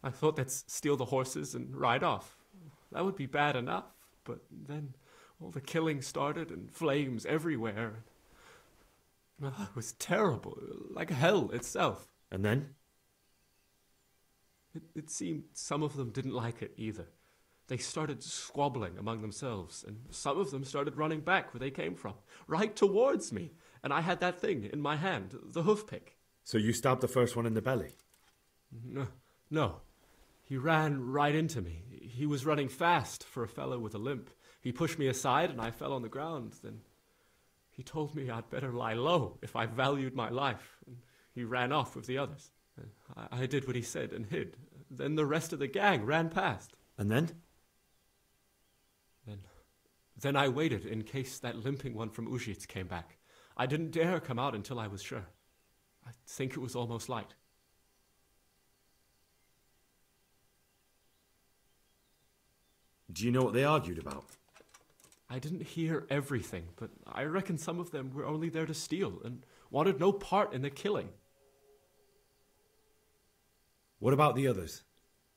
I thought they'd steal the horses and ride off. That would be bad enough, but then all the killing started, and flames everywhere. It was terrible, like hell itself. And then? It seemed some of them didn't like it either. They started squabbling among themselves, and some of them started running back where they came from, right towards me. And I had that thing in my hand, the hoof pick. So you stabbed the first one in the belly? No. He ran right into me. He was running fast for a fellow with a limp. He pushed me aside and I fell on the ground. Then he told me I'd better lie low if I valued my life. And he ran off with the others. I did what he said and hid. Then the rest of the gang ran past. And then? Then I waited in case that limping one from Ushitz came back. I didn't dare come out until I was sure. I think it was almost light. Do you know what they argued about? I didn't hear everything, but I reckon some of them were only there to steal and wanted no part in the killing. What about the others?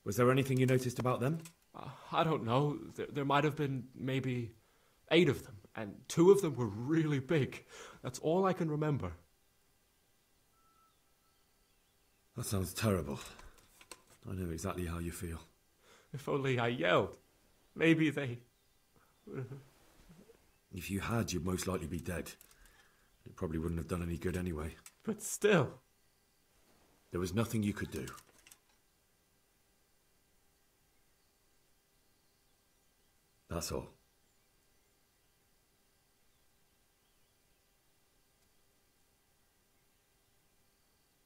Was there anything you noticed about them? I don't know. There might have been maybe 8 of them, and 2 of them were really big. That's all I can remember. That sounds terrible. I know exactly how you feel. If only I yelled. Maybe they... If you had, you'd most likely be dead. It probably wouldn't have done any good anyway. But still... There was nothing you could do. That's all.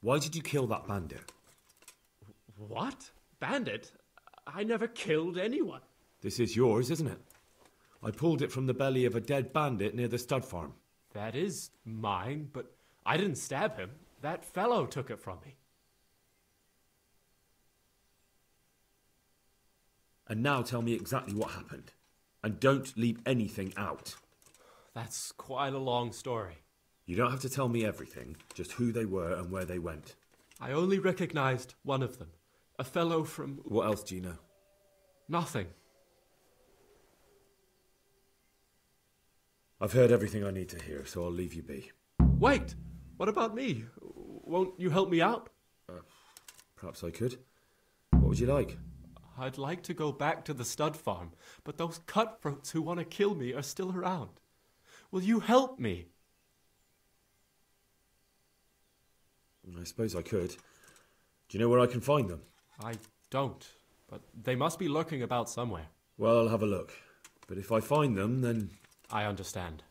Why did you kill that bandit? What? Bandit? I never killed anyone. This is yours, isn't it? I pulled it from the belly of a dead bandit near the stud farm. That is mine, but I didn't stab him. That fellow took it from me. And now tell me exactly what happened. And don't leave anything out. That's quite a long story. You don't have to tell me everything, just who they were and where they went. I only recognized one of them. A fellow from... What else do you know? Nothing. I've heard everything I need to hear, so I'll leave you be. Wait! What about me? Won't you help me out? Perhaps I could. What would you like? I'd like to go back to the stud farm, but those cutthroats who want to kill me are still around. Will you help me? I suppose I could. Do you know where I can find them? I don't, but they must be lurking about somewhere. Well, I'll have a look. But if I find them, then... I understand.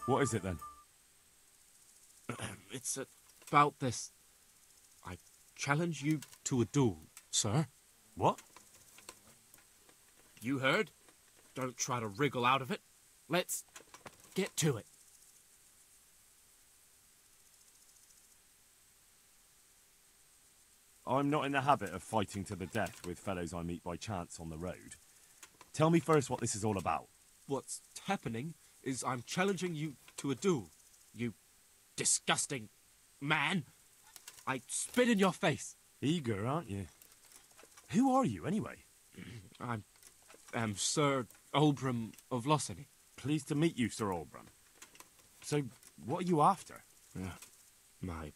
What is it then? It's about this. I challenge you to a duel, sir. What? You heard? Don't try to wriggle out of it. Let's get to it. I'm not in the habit of fighting to the death with fellows I meet by chance on the road. Tell me first what this is all about. What's happening is I'm challenging you to a duel. You disgusting man. I spit in your face. Eager, aren't you? Who are you, anyway? I am Sir Oldbrum of Lossany. Pleased to meet you, Sir Oldbrum. So, what are you after? My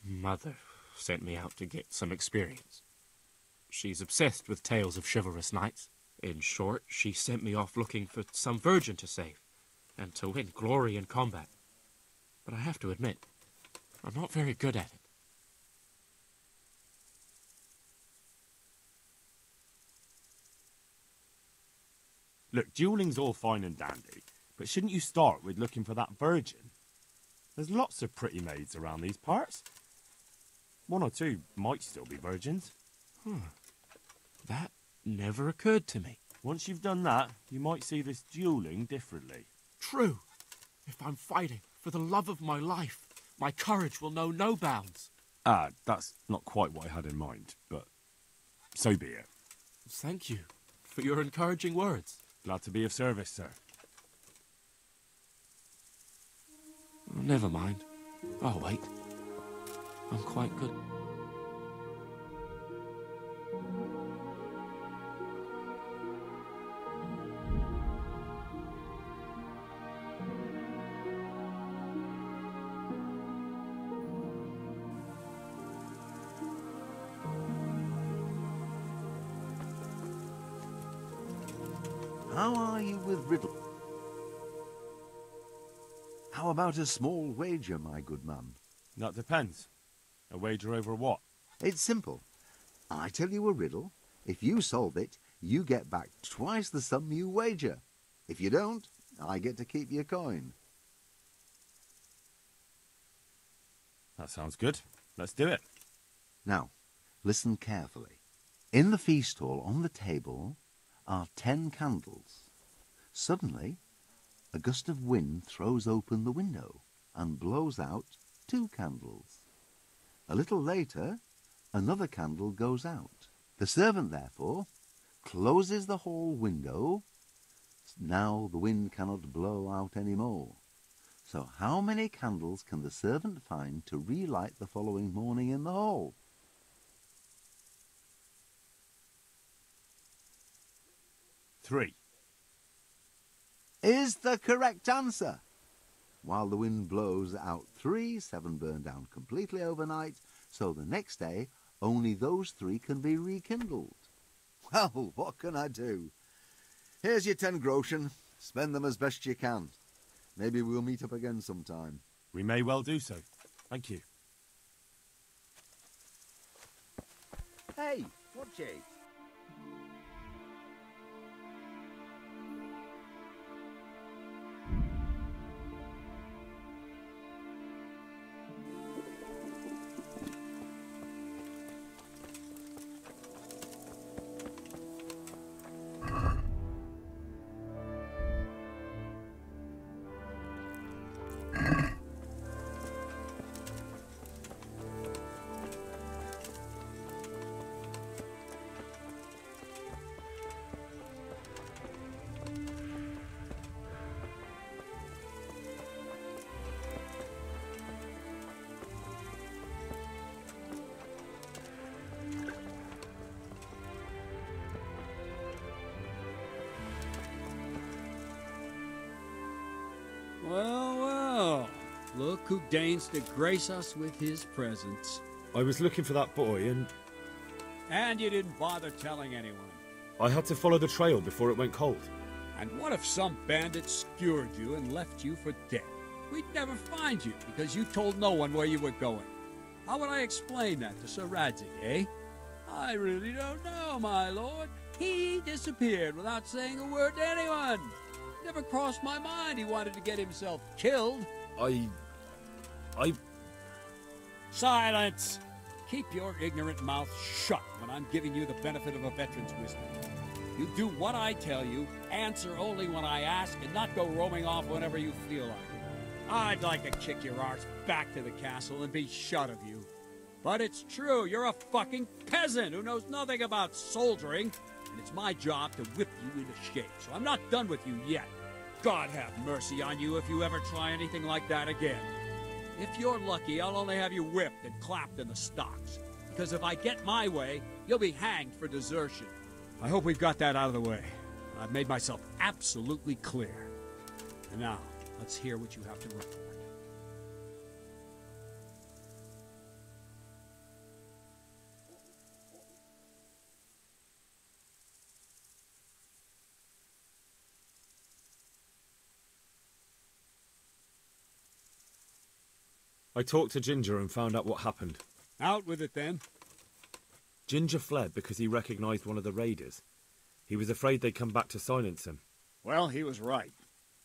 mother sent me out to get some experience. She's obsessed with tales of chivalrous knights. In short, she sent me off looking for some virgin to save, and to win glory in combat. But I have to admit, I'm not very good at it. Look, dueling's all fine and dandy, but shouldn't you start with looking for that virgin? There's lots of pretty maids around these parts. One or two might still be virgins. That never occurred to me. Once you've done that, you might see this dueling differently. True. If I'm fighting for the love of my life, my courage will know no bounds. That's not quite what I had in mind, but so be it. Thank you for your encouraging words. Glad to be of service, sir. Never mind. I'll wait. I'm quite good. How are you with riddle? How about a small wager, my good man? That depends. A wager over what? It's simple. I tell you a riddle. If you solve it, you get back twice the sum you wager. If you don't, I get to keep your coin. That sounds good. Let's do it. Now, listen carefully. In the feast hall on the table are 10 candles. Suddenly, a gust of wind throws open the window and blows out 2 candles. A little later, another candle goes out. The servant, therefore, closes the hall window. Now the wind cannot blow out any more. So how many candles can the servant find to relight the following morning in the hall? 3. Is the correct answer. While the wind blows out 3, 7 burn down completely overnight, so the next day only those 3 can be rekindled. Well, what can I do? Here's your 10 groschen. Spend them as best you can. Maybe we'll meet up again sometime. We may well do so. Thank you. Hey, watch it. Well, well. Look who deigns to grace us with his presence. I was looking for that boy and... And you didn't bother telling anyone. I had to follow the trail before it went cold. And what if some bandit skewered you and left you for dead? We'd never find you because you told no one where you were going. How would I explain that to Sir Radzig, eh? I really don't know, my lord. He disappeared without saying a word to anyone. Never crossed my mind he wanted to get himself killed. I... Silence! Keep your ignorant mouth shut when I'm giving you the benefit of a veteran's wisdom. You do what I tell you, answer only when I ask, and not go roaming off whenever you feel like it. I'd like to kick your arse back to the castle and be shut of you. But it's true, you're a fucking peasant who knows nothing about soldiering, and it's my job to whip you into shape, so I'm not done with you yet. God have mercy on you if you ever try anything like that again. If you're lucky, I'll only have you whipped and clapped in the stocks. Because if I get my way, you'll be hanged for desertion. I hope we've got that out of the way. I've made myself absolutely clear. And now, let's hear what you have to report. I talked to Ginger and found out what happened. Out with it, then. Ginger fled because he recognized one of the raiders. He was afraid they'd come back to silence him. Well, he was right.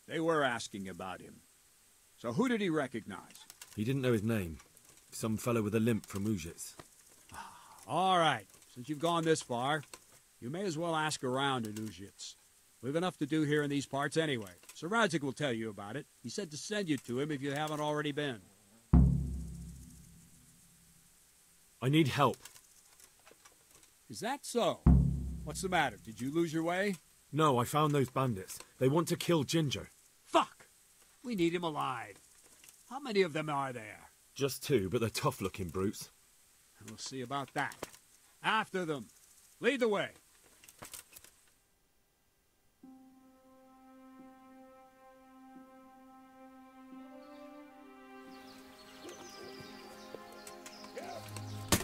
They were asking about him. So who did he recognize? He didn't know his name. Some fellow with a limp from Ujits. All right. Since you've gone this far, you may as well ask around in Ujits. We've enough to do here in these parts anyway. Sir Radzik will tell you about it. He said to send you to him if you haven't already been. I need help. Is that so? What's the matter? Did you lose your way? No, I found those bandits. They want to kill Ginger. Fuck! We need him alive. How many of them are there? Just 2, but they're tough-looking brutes. We'll see about that. After them. Lead the way.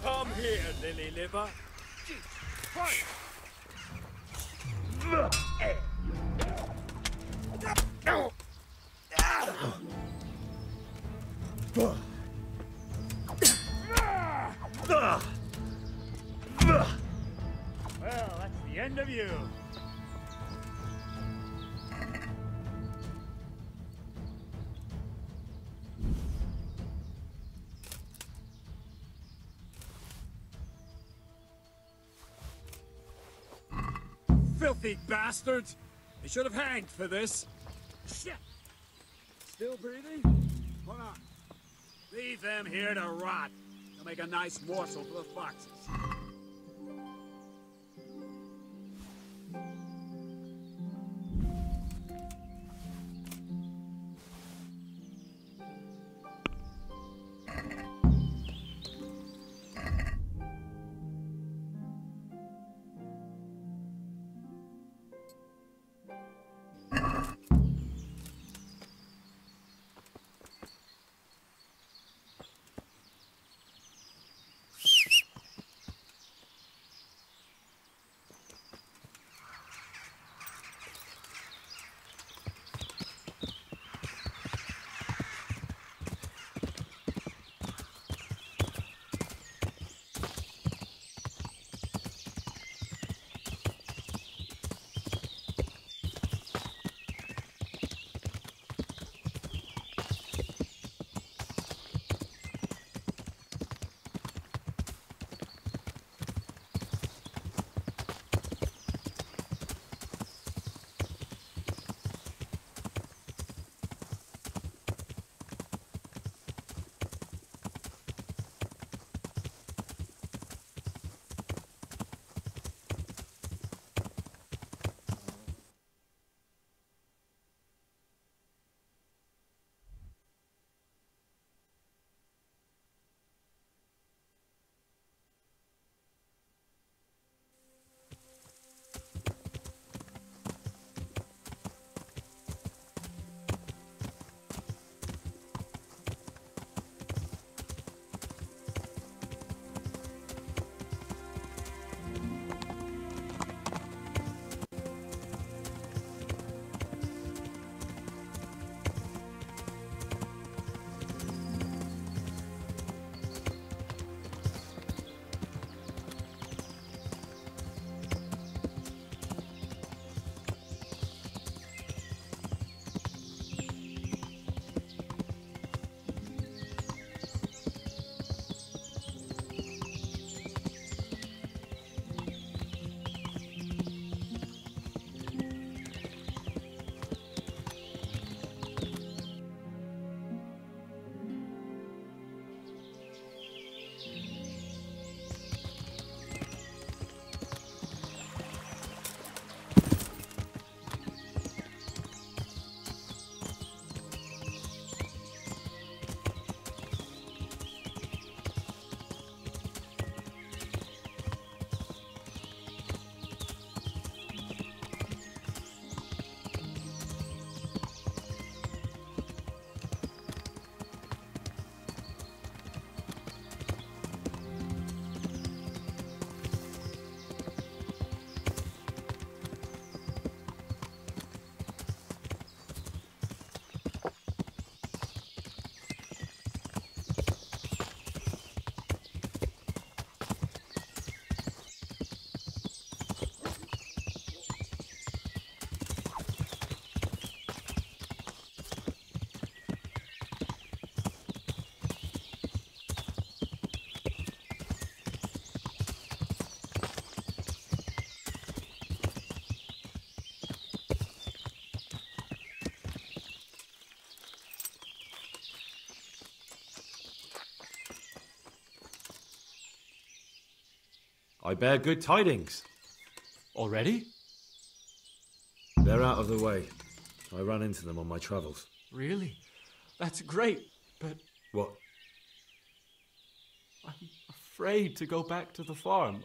Come here, lily liver. Fight! Well, that's the end of you. Filthy bastards! They should have hanged for this. Shit! Still breathing? Hold on. Leave them here to rot. They'll make a nice morsel for the foxes. I bear good tidings. Already? They're out of the way. I ran into them on my travels. Really? That's great, but... What? I'm afraid to go back to the farm.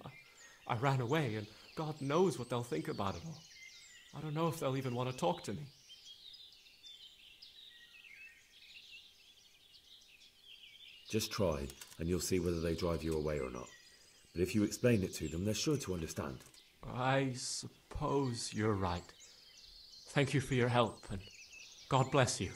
I ran away, and God knows what they'll think about it all. I don't know if they'll even want to talk to me. Just try, and you'll see whether they drive you away or not. But if you explain it to them, they're sure to understand. I suppose you're right. Thank you for your help, and God bless you.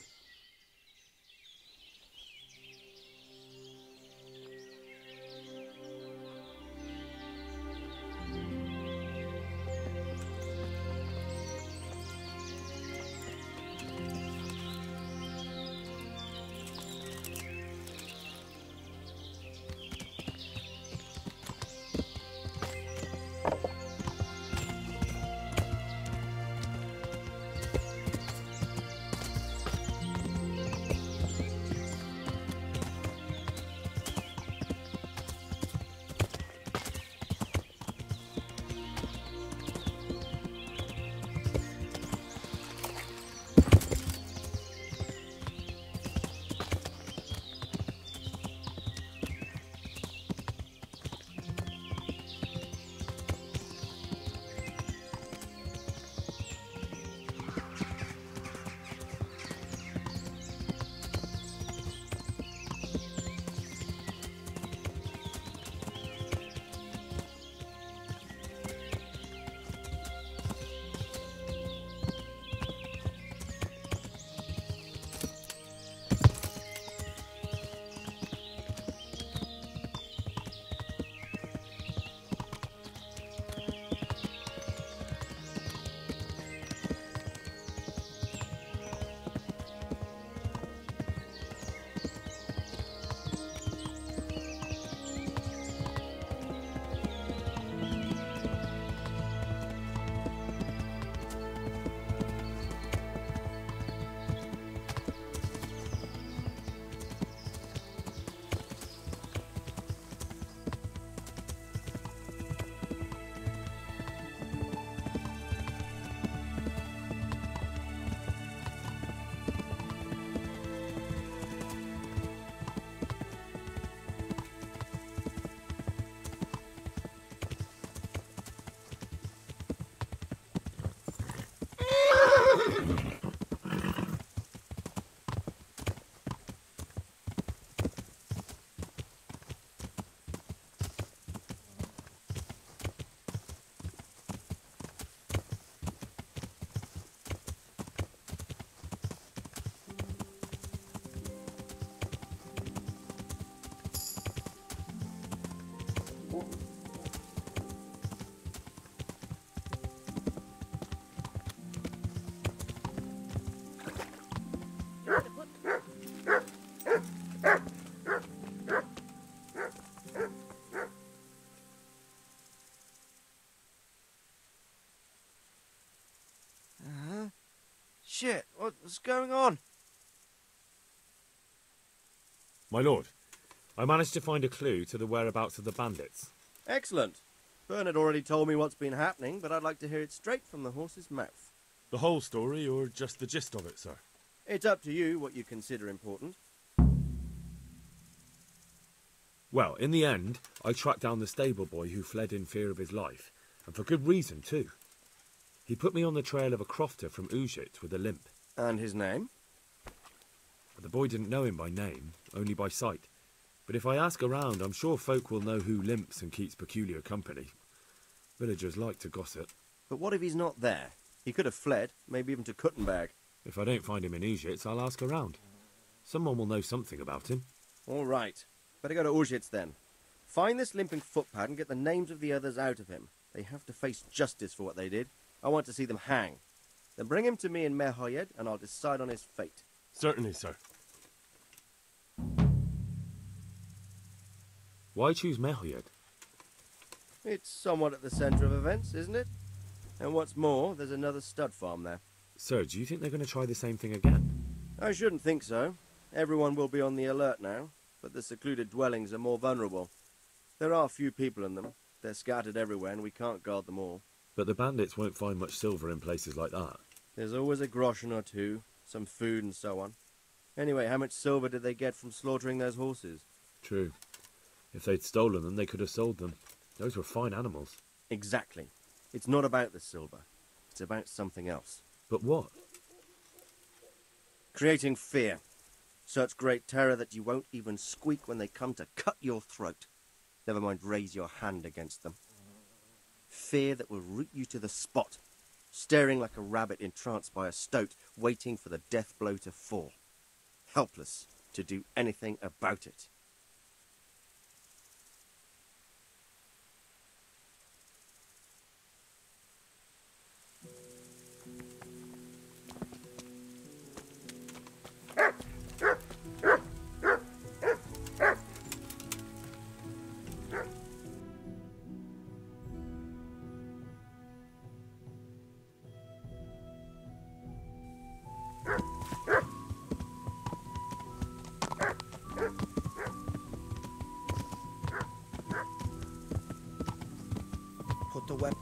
Shit, what's going on? My lord, I managed to find a clue to the whereabouts of the bandits. Excellent. Bernard already told me what's been happening, but I'd like to hear it straight from the horse's mouth. The whole story, or just the gist of it, sir? It's up to you what you consider important. Well, in the end, I tracked down the stable boy who fled in fear of his life, and for good reason, too. He put me on the trail of a crofter from Ujit with a limp. And his name? The boy didn't know him by name, only by sight. But if I ask around, I'm sure folk will know who limps and keeps peculiar company. Villagers like to gossip. But what if he's not there? He could have fled, maybe even to Kuttenberg. If I don't find him in Ujit, I'll ask around. Someone will know something about him. All right. Better go to Ujits then. Find this limping footpad and get the names of the others out of him. They have to face justice for what they did. I want to see them hang. Then bring him to me in Merhoyed, and I'll decide on his fate. Certainly, sir. Why choose Merhoyed? It's somewhat at the centre of events, isn't it? And what's more, there's another stud farm there. Sir, do you think they're going to try the same thing again? I shouldn't think so. Everyone will be on the alert now, but the secluded dwellings are more vulnerable. There are few people in them, They're scattered everywhere and we can't guard them all. But the bandits won't find much silver in places like that. There's always a groschen or two, some food and so on. Anyway, how much silver did they get from slaughtering those horses? True. If they'd stolen them, they could have sold them. Those were fine animals. Exactly. It's not about the silver. It's about something else. But what? Creating fear. Such great terror that you won't even squeak when they come to cut your throat. Never mind raise your hand against them. Fear that will root you to the spot, staring like a rabbit entranced by a stoat, waiting for the death blow to fall. Helpless to do anything about it. Put the weapon.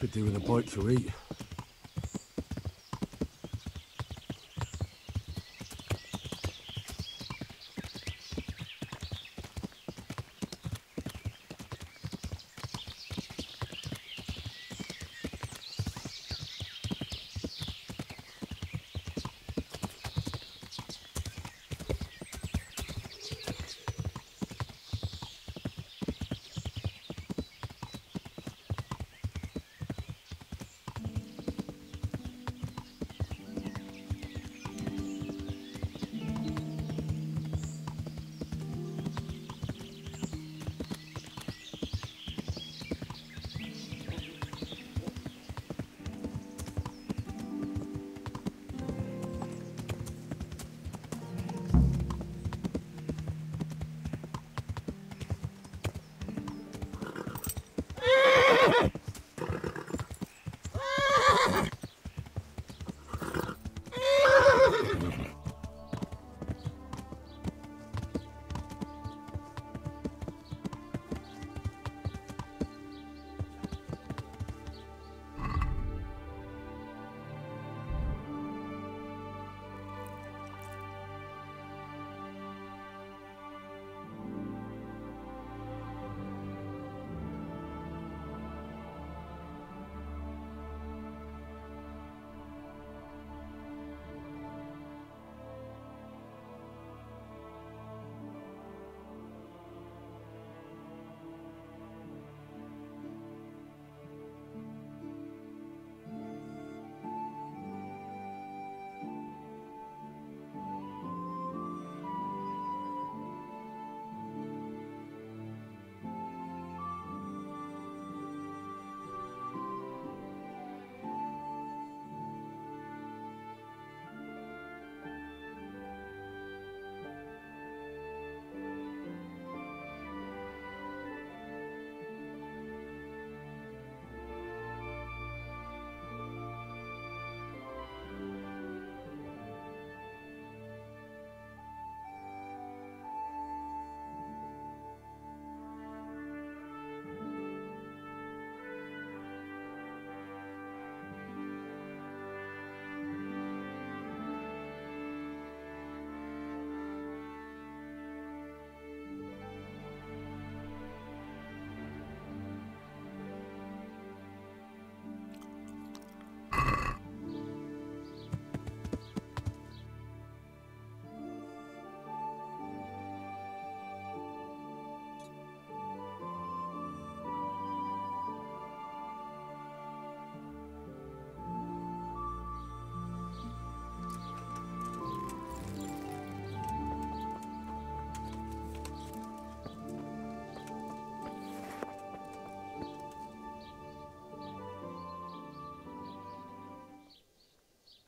Could do with a bite to eat.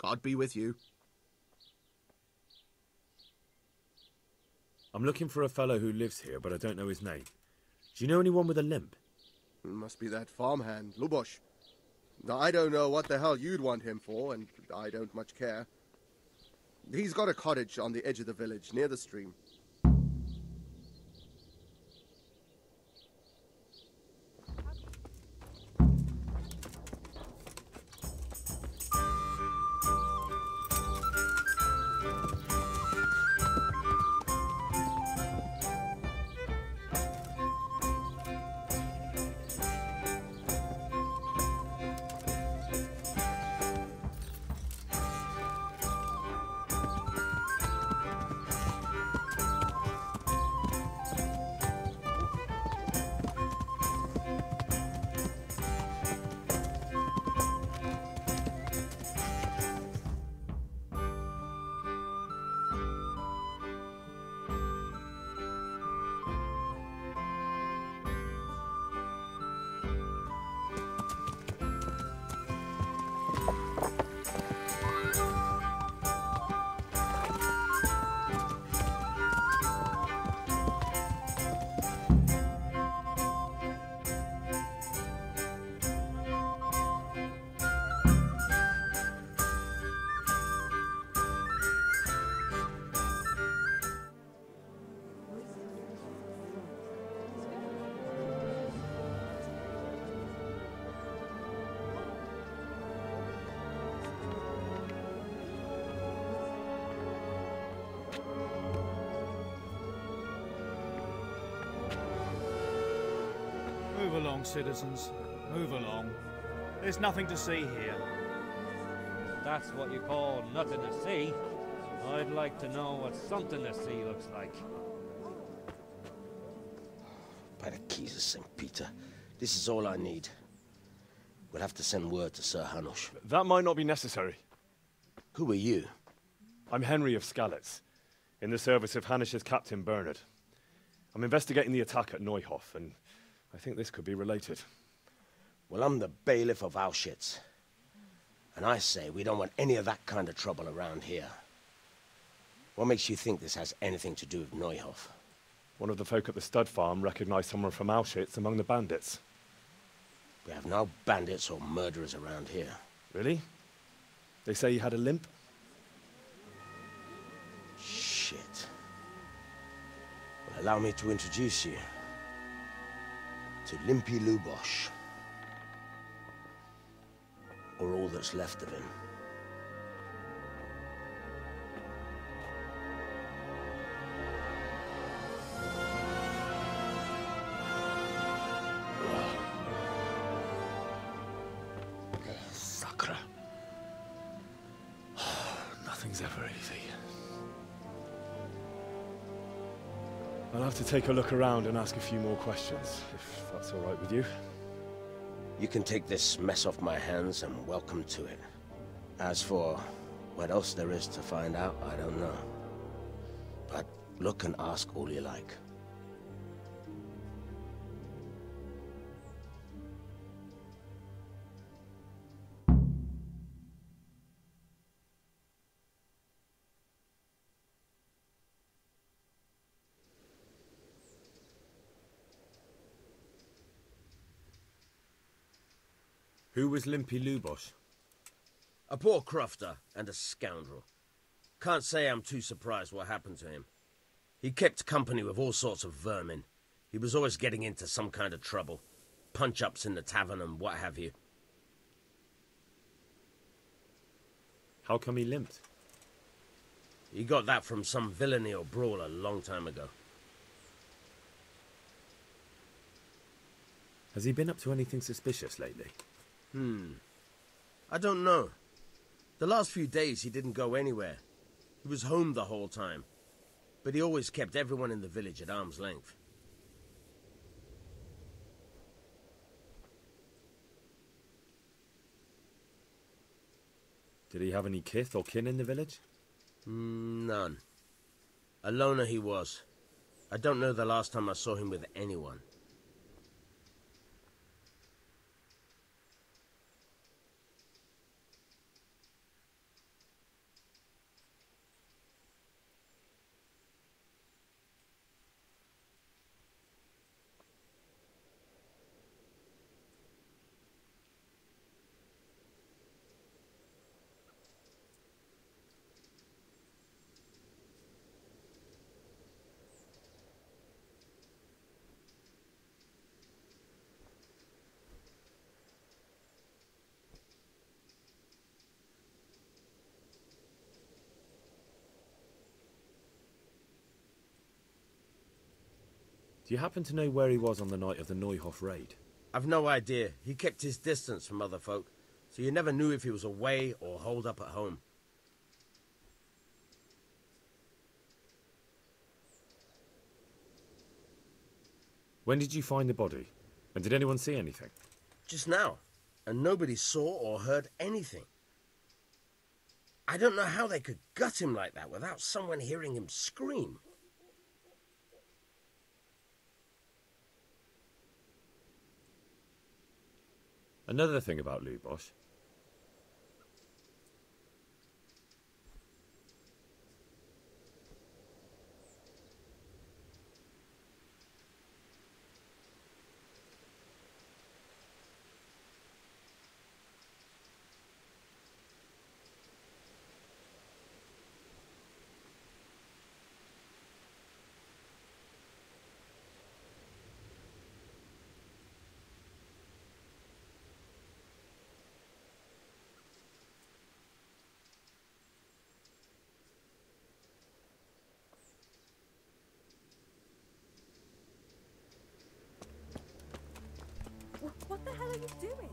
God be with you. I'm looking for a fellow who lives here, but I don't know his name. Do you know anyone with a limp? Must be that farmhand, Lubosh. I don't know what the hell you'd want him for, and I don't much care. He's got a cottage on the edge of the village, near the stream. along, citizens. Move along. There's nothing to see here. That's what you call nothing to see. I'd like to know what something to see looks like. By the keys of St. Peter, this is all I need. We'll have to send word to Sir Hanush. That might not be necessary. Who are you? I'm Henry of Skalitz, in the service of Hanush's Captain Bernard. I'm investigating the attack at Neuhof, and I think this could be related. Well, I'm the bailiff of Auschwitz. And I say we don't want any of that kind of trouble around here. What makes you think this has anything to do with Neuhof? One of the folk at the stud farm recognized someone from Auschwitz among the bandits. We have no bandits or murderers around here. Really? They say he had a limp? Shit. Well, allow me to introduce you to Limpy Lubosh. Or all that's left of him. Sacre. Nothing's ever easy. I'll have to take a look around and ask a few more questions, if that's all right with you. You can take this mess off my hands and welcome to it. As for what else there is to find out, I don't know. But look and ask all you like. Who was Limpy Lubosh? A poor crofter and a scoundrel. Can't say I'm too surprised what happened to him. He kept company with all sorts of vermin. He was always getting into some kind of trouble. Punch-ups in the tavern and what have you. How come he limped? He got that from some villainy or brawl a long time ago. Has he been up to anything suspicious lately? I don't know. The last few days he didn't go anywhere. He was home the whole time. But he always kept everyone in the village at arm's length. Did he have any kith or kin in the village? None. A loner he was. I don't know the last time I saw him with anyone. Do you happen to know where he was on the night of the Neuhof raid? I've no idea. He kept his distance from other folk, so you never knew if he was away or holed up at home. When did you find the body? And did anyone see anything? Just now, and nobody saw or heard anything. I don't know how they could gut him like that without someone hearing him scream. Another thing about Lubosh. you doing?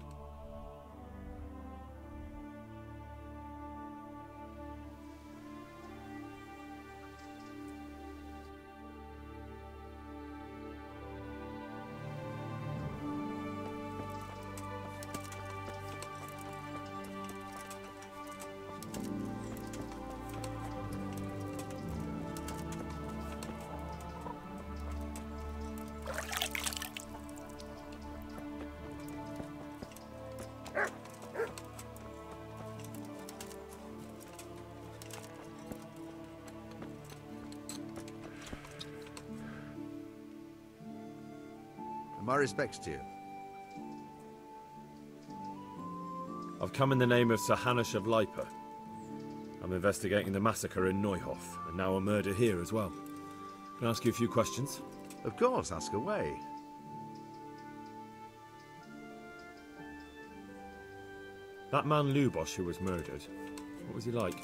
My respects to you. I've come in the name of Sir Hanush of Lipa. I'm investigating the massacre in Neuhof, and now a murder here as well. Can I ask you a few questions? Of course, ask away. That man Lubosh who was murdered, what was he like?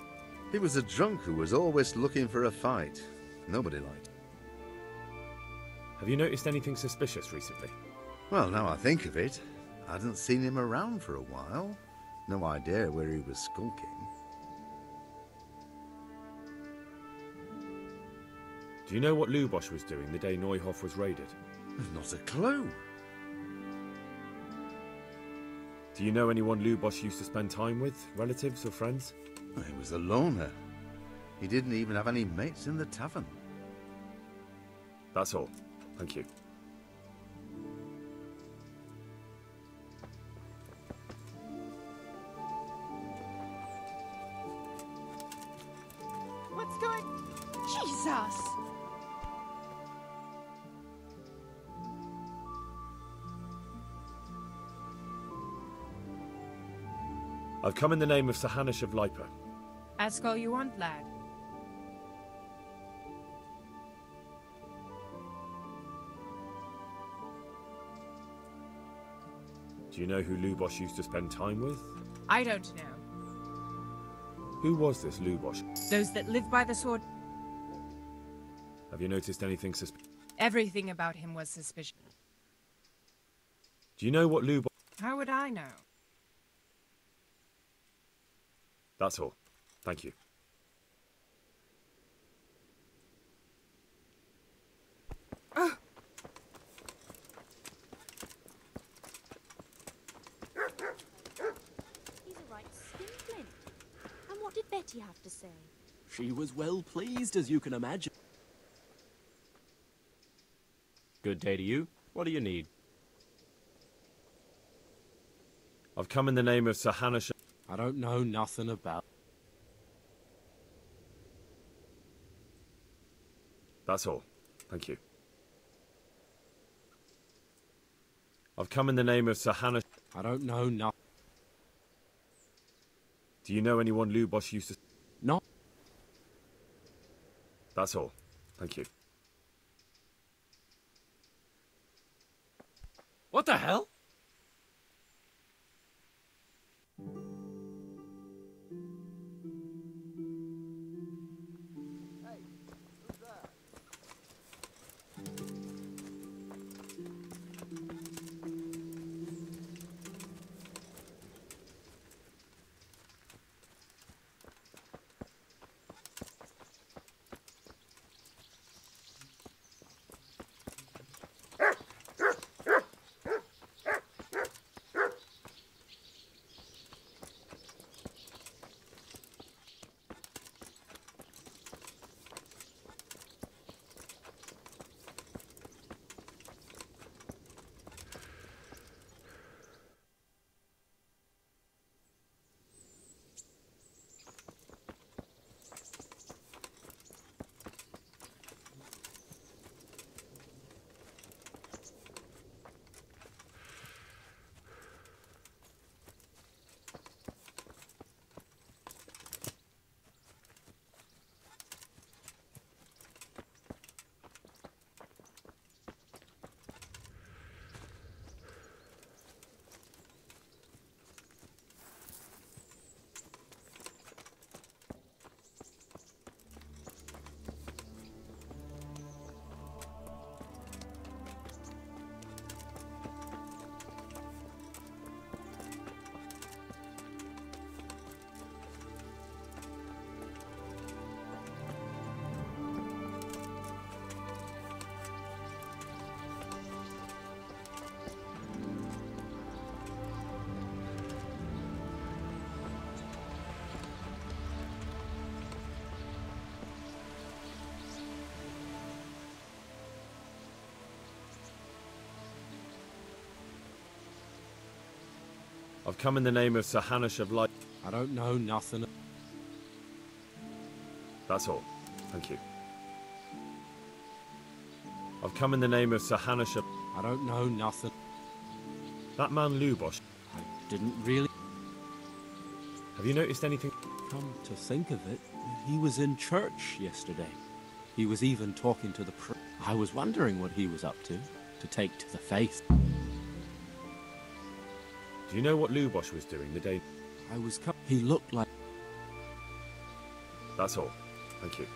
He was a drunk who was always looking for a fight. Nobody liked him. Have you noticed anything suspicious recently? Well, now I think of it, I hadn't seen him around for a while. No idea where he was skulking. Do you know what Lubosh was doing the day Neuhof was raided? Not a clue. Do you know anyone Lubosh used to spend time with? Relatives or friends? He was a loner. He didn't even have any mates in the tavern. That's all. Thank you. What's going... Jesus! I've come in the name of Sir Hanush of Lipa. Ask all you want, lad. Do you know who Lubosh used to spend time with? I don't know. Who was this Lubosh? Those that live by the sword. Have you noticed anything suspicious? Everything about him was suspicious. Do you know what Lubosh... How would I know? That's all. Thank you. He's a right skinflint. And what did Betty have to say? She was well pleased, as you can imagine. Good day to you. What do you need? I've come in the name of Sir Hanush. I don't know nothing about... That's all. Thank you. I've come in the name of Sir Hanush. I don't know nothing. Do you know anyone Lubosh used to... No. That's all. Thank you. What the hell? I've come in the name of Sir Hanush of Light. I don't know nothing. That's all. Thank you. I've come in the name of Sir Hanush of... I don't know nothing. That man Lubosh. I didn't really... Have you noticed anything? Come to think of it, he was in church yesterday. He was even talking to the priest. I was wondering what he was up to take to the faith. Do you know what Lubosh was doing the day... He looked like... That's all. Thank you.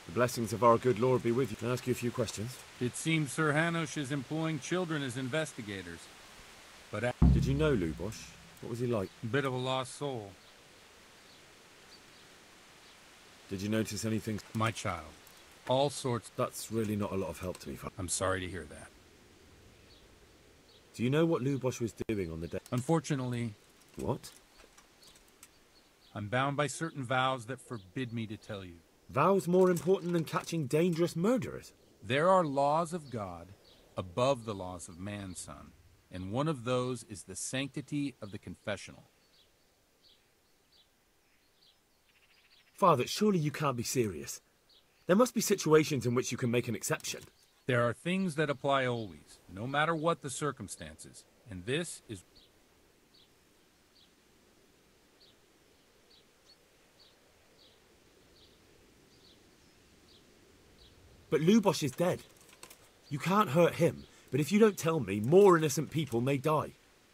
The blessings of our good Lord be with you. Can I ask you a few questions? It seems Sir Hanush is employing children as investigators. But did you know Lubosh? What was he like? Bit of a lost soul. Did you notice anything? My child. All sorts. That's really not a lot of help to me. I'm sorry to hear that. Do you know what Lubosh was doing on the day? Unfortunately... What? I'm bound by certain vows that forbid me to tell you. Vows more important than catching dangerous murderers? There are laws of God above the laws of man, son. And one of those is the sanctity of the confessional. Father, surely you can't be serious. There must be situations in which you can make an exception. There are things that apply always, no matter what the circumstances. And this is... But Lubosh is dead. You can't hurt him, but if you don't tell me, more innocent people may die.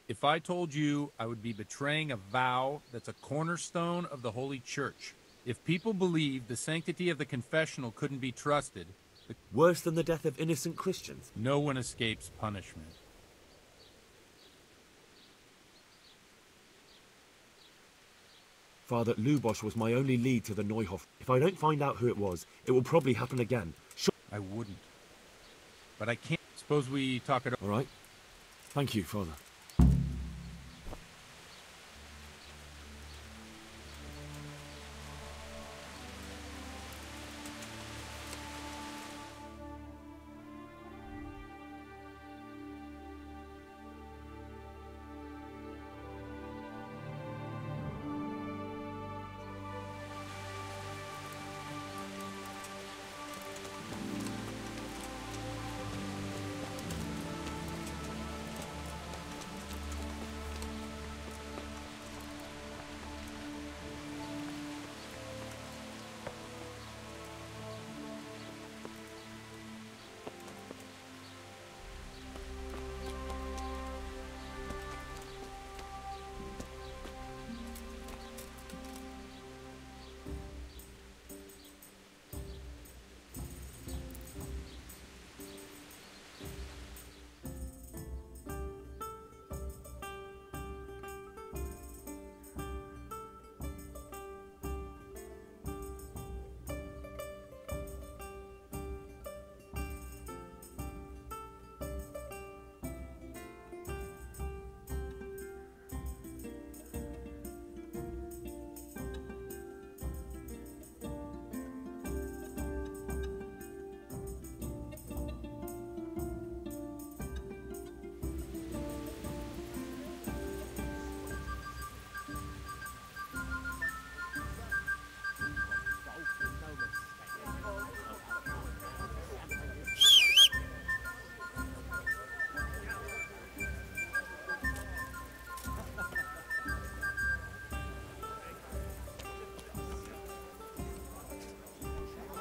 If I told you, I would be betraying a vow that's a cornerstone of the Holy Church. If people believe the sanctity of the confessional couldn't be trusted... Worse than the death of innocent Christians? No one escapes punishment. Father, Lubosh was my only lead to the Neuhof. If I don't find out who it was, it will probably happen again. I wouldn't. But I can't. Suppose we talk it over. All right. Thank you, Father.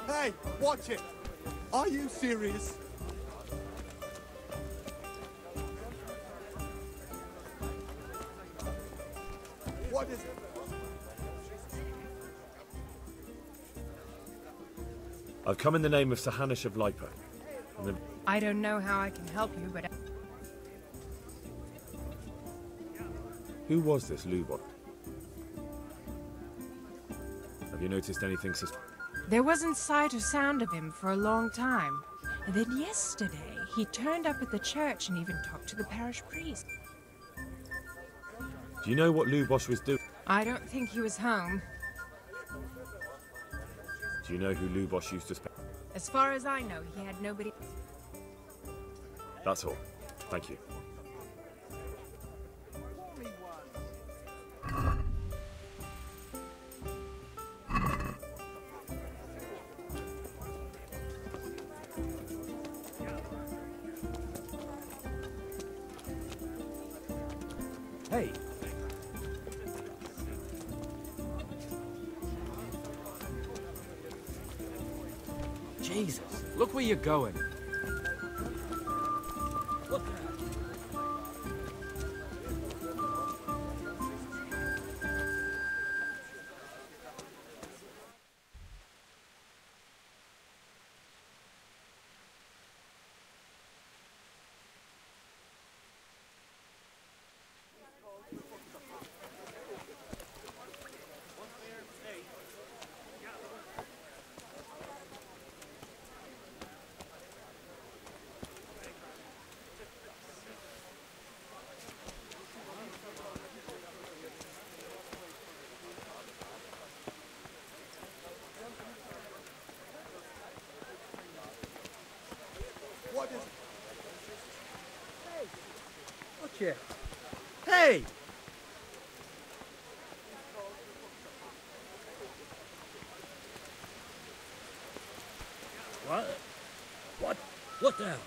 Hey, watch it! Are you serious? What is it? I've come in the name of Sahanish of Lipa. I don't know how I can help you, but Who was this Lubot? Have you noticed anything there wasn't sight or sound of him for a long time. And then yesterday, he turned up at the church and even talked to the parish priest. Do you know what Lubosh was doing? I don't think he was home. Do you know who Lubosh used to spend? As far as I know, he had nobody. That's all. Thank you. Hey. Jesus, look where you're going. What the? What is it? Hey! Watch it! Hey! What? What? What the hell?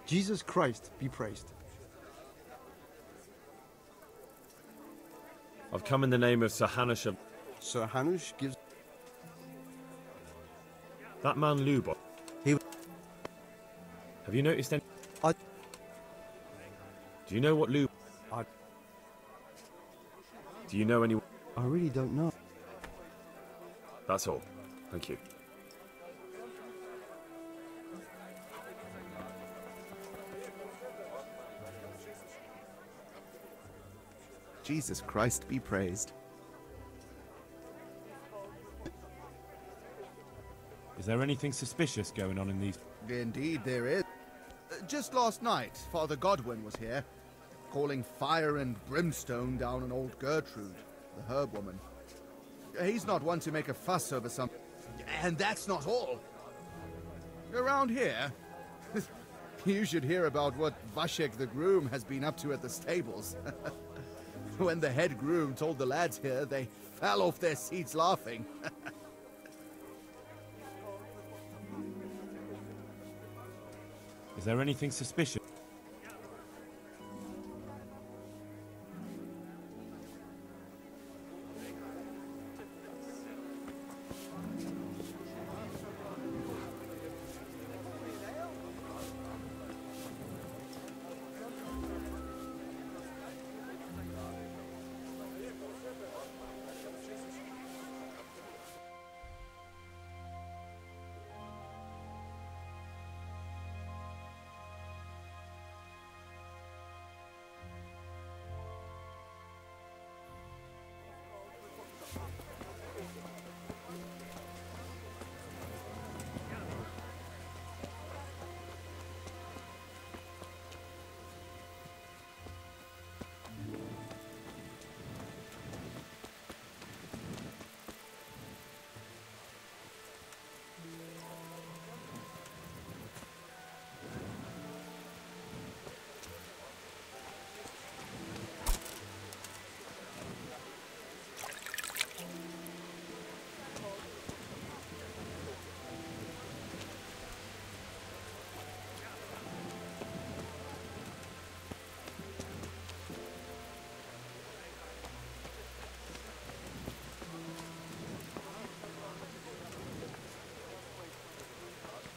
Jesus Christ be praised. I've come in the name of Sir Hanush of... Sir Hanush gives... That man Lubo. He... Have you noticed any... I... Do you know what Lubo... Do you know any... I really don't know. That's all. Thank you. Jesus Christ be praised. Is there anything suspicious going on in these... Indeed there is. Just last night, Father Godwin was here, calling fire and brimstone down on old Gertrude, the herb woman. He's not one to make a fuss over something. And that's not all. Around here, you should hear about what Vashek the groom has been up to at the stables. When the head groom told the lads here, they fell off their seats laughing. Is there anything suspicious?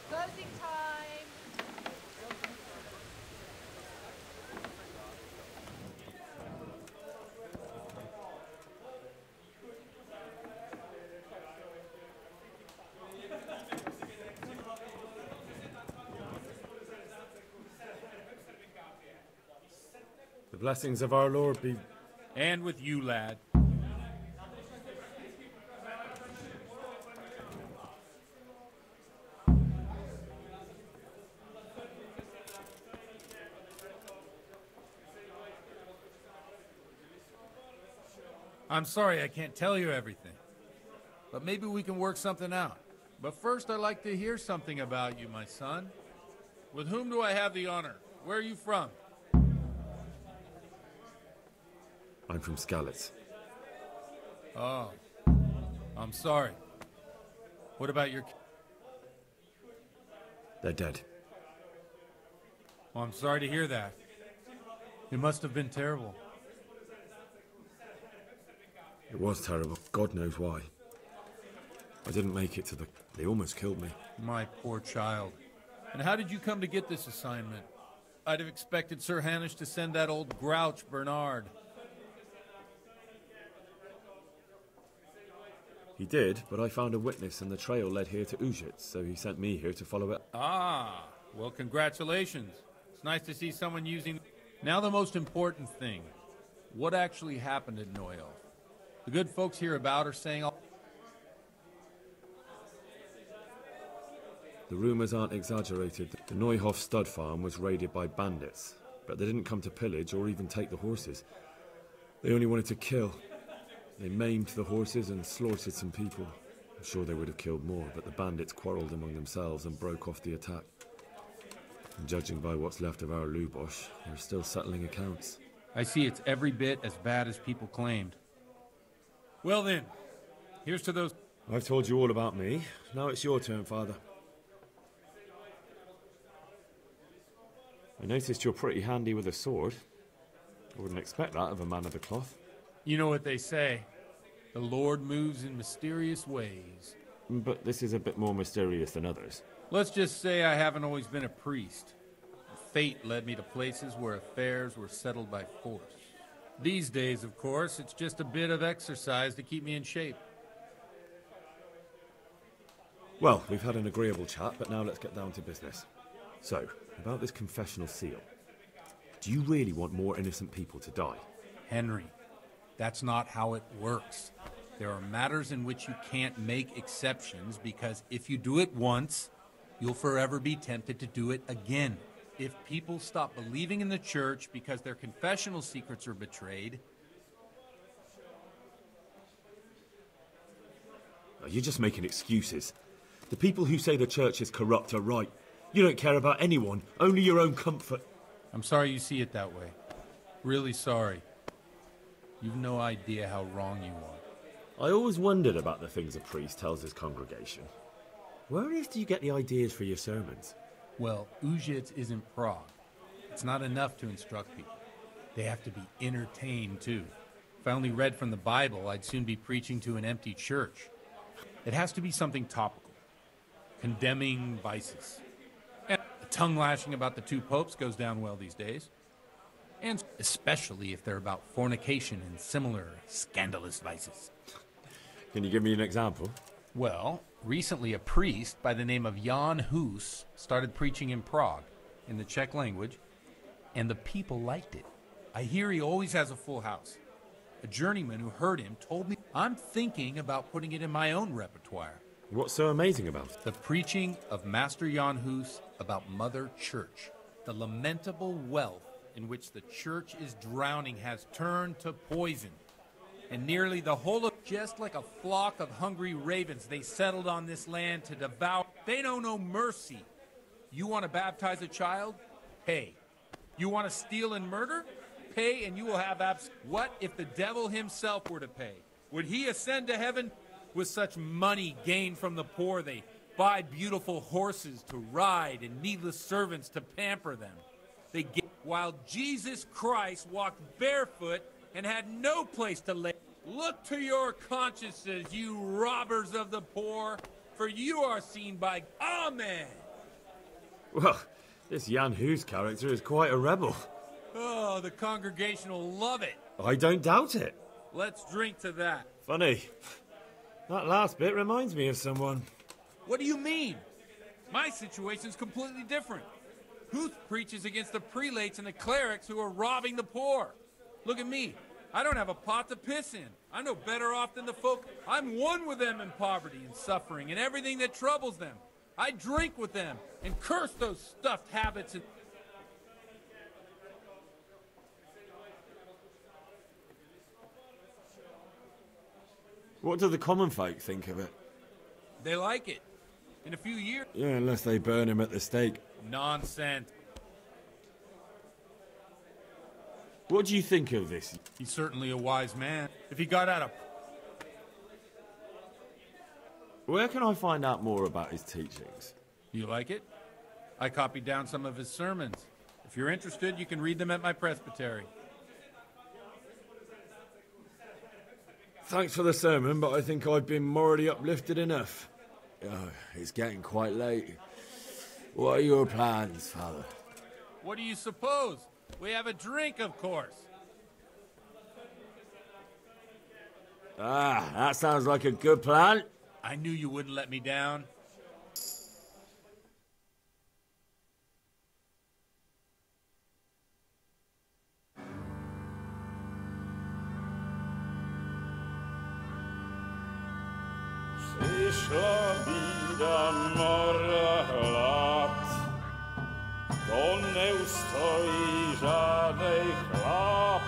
Closing time. The blessings of our Lord be... And with you, lad. I'm sorry I can't tell you everything, but maybe we can work something out. But first, I'd like to hear something about you, my son. With whom do I have the honor? Where are you from? I'm from Skalitz. Oh, I'm sorry. What about your... They're dead. Well, I'm sorry to hear that. It must have been terrible. It was terrible. God knows why. I didn't make it to the... They almost killed me. My poor child. And how did you come to get this assignment? I'd have expected Sir Hanush to send that old grouch, Bernard. He did, but I found a witness and the trail led here to Ujits, so he sent me here to follow it. Ah, well, congratulations. It's nice to see someone using... Now the most important thing. What actually happened at Noyo? The good folks hereabout are saying... The rumours aren't exaggerated. The Neuhof stud farm was raided by bandits, but they didn't come to pillage or even take the horses. They only wanted to kill. They maimed the horses and slaughtered some people. I'm sure they would have killed more, but the bandits quarrelled among themselves and broke off the attack. And judging by what's left of our Lubosh, they're still settling accounts. I see it's every bit as bad as people claimed. Well then, here's to those... I've told you all about me. Now it's your turn, Father. I noticed you're pretty handy with a sword. I wouldn't expect that of a man of the cloth. You know what they say. The Lord moves in mysterious ways. But this is a bit more mysterious than others. Let's just say I haven't always been a priest. Fate led me to places where affairs were settled by force. These days, of course, it's just a bit of exercise to keep me in shape. Well, we've had an agreeable chat, but now let's get down to business. So, about this confessional seal. Do you really want more innocent people to die? Henry, that's not how it works. There are matters in which you can't make exceptions because if you do it once, you'll forever be tempted to do it again. If people stop believing in the church because their confessional secrets are betrayed... No, you're just making excuses. The people who say the church is corrupt are right. You don't care about anyone, only your own comfort. I'm sorry you see it that way. Really sorry. You've no idea how wrong you are. I always wondered about the things a priest tells his congregation. Where on earth do you get the ideas for your sermons? Well, Ujits isn't Prague. It's not enough to instruct people. They have to be entertained, too. If I only read from the Bible, I'd soon be preaching to an empty church. It has to be something topical. Condemning vices. And the tongue-lashing about the two popes goes down well these days. And especially if they're about fornication and similar scandalous vices. Can you give me an example? Well, recently a priest by the name of Jan Hus started preaching in Prague, in the Czech language, and the people liked it. I hear he always has a full house. A journeyman who heard him told me I'm thinking about putting it in my own repertoire. What's so amazing about it? The preaching of Master Jan Hus about Mother Church. The lamentable wealth in which the church is drowning has turned to poison. And nearly the whole of, just like a flock of hungry ravens, they settled on this land to devour. They know no mercy. You want to baptize a child? Pay. You want to steal and murder? Pay and you will have What if the devil himself were to pay? Would he ascend to heaven? With such money gained from the poor, they buy beautiful horses to ride and needless servants to pamper them. While Jesus Christ walked barefoot and had no place to lay. Look to your consciences, you robbers of the poor, for you are seen by... Amen! Well, this Jan Hus character is quite a rebel. Oh, the congregation will love it. I don't doubt it. Let's drink to that. Funny. That last bit reminds me of someone. What do you mean? My situation's completely different. Huth preaches against the prelates and the clerics who are robbing the poor. Look at me. I don't have a pot to piss in. I'm no better off than the folk. I'm one with them in poverty and suffering and everything that troubles them. I drink with them and curse those stuffed habits and... What do the common folk think of it? They like it. In a few years... Yeah, unless they burn him at the stake. Nonsense. What do you think of this? He's certainly a wise man. If he got out of... Where can I find out more about his teachings? You like it? I copied down some of his sermons. If you're interested, you can read them at my presbytery. Thanks for the sermon, but I think I've been morally uplifted enough. Oh, it's getting quite late. What are your plans, Father? What do you suppose? We have a drink, of course. Ah, that sounds like a good plan. I knew you wouldn't let me down. Przyszła bida mora lat, to nie ustoi żadnej chlap.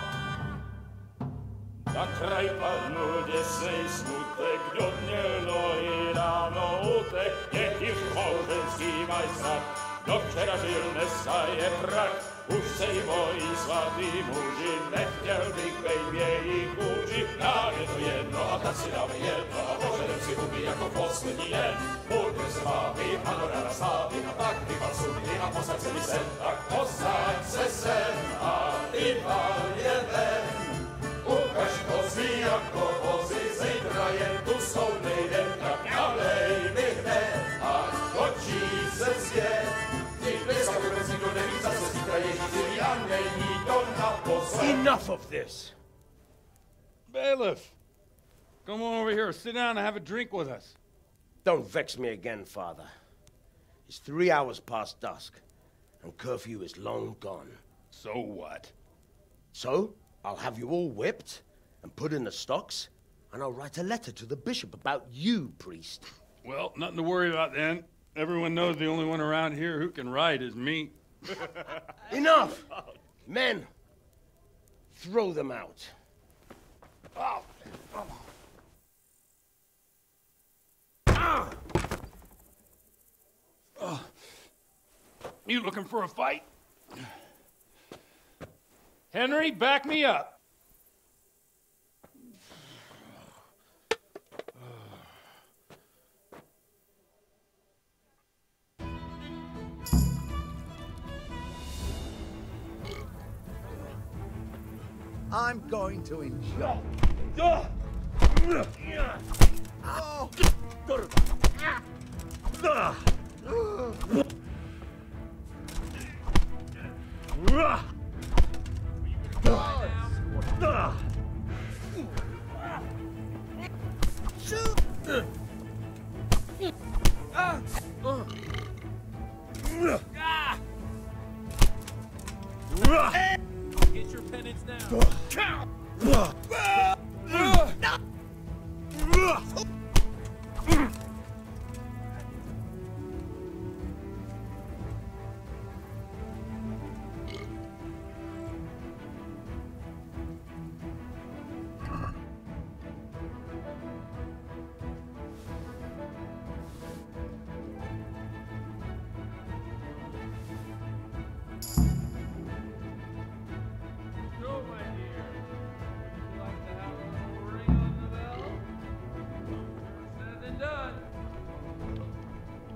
Na kraj padł dziesnej smutek, do dnielo i rano utek, niech już może zimaj sad, do wczera żylne staje prach. Už se i moji svatý muži nechtěl bych bej v jejich kůži. Nám je to jedno a tak si dáme jedno a požadem si huby jako poslední den. Budeme se bávit a do rána slávit a tak vypal sudy a posaď se mi sem. Tak posaď se sem a vypal je ven. Ukaž kozy jako vozy, zítra jen tu soudnej den, tak nalej mi hned a točí se svět. Enough of this! Bailiff! Come on over here, sit down and have a drink with us. Don't vex me again, Father. It's 3 hours past dusk, and curfew is long gone. So what? So, I'll have you all whipped and put in the stocks, and I'll write a letter to the bishop about you, priest. Well, nothing to worry about then. Everyone knows the only one around here who can write is me. Enough! Men, throw them out. Oh. You looking for a fight? Henry, back me up. I'm going to enjoy. Get your penance now.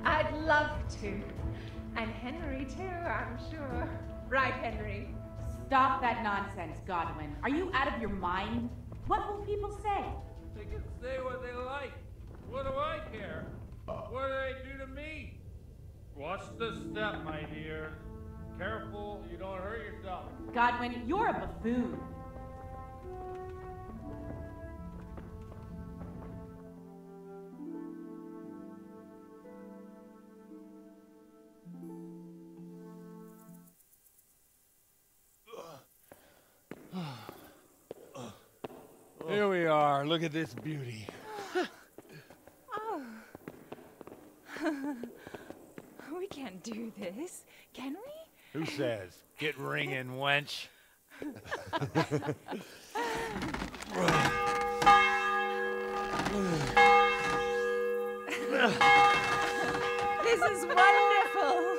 I'd love to. And Henry, too, I'm sure. Right, Henry? Stop that nonsense, Godwin. Are you out of your mind? What will people say? They can say what they like. What do I care? What do they do to me? Watch the step, my dear. Careful, you don't hurt yourself. Godwin, you're a buffoon. Here we are. Look at this beauty. Oh. We can't do this, can we? Who says? Get ringing, wench. This is wonderful.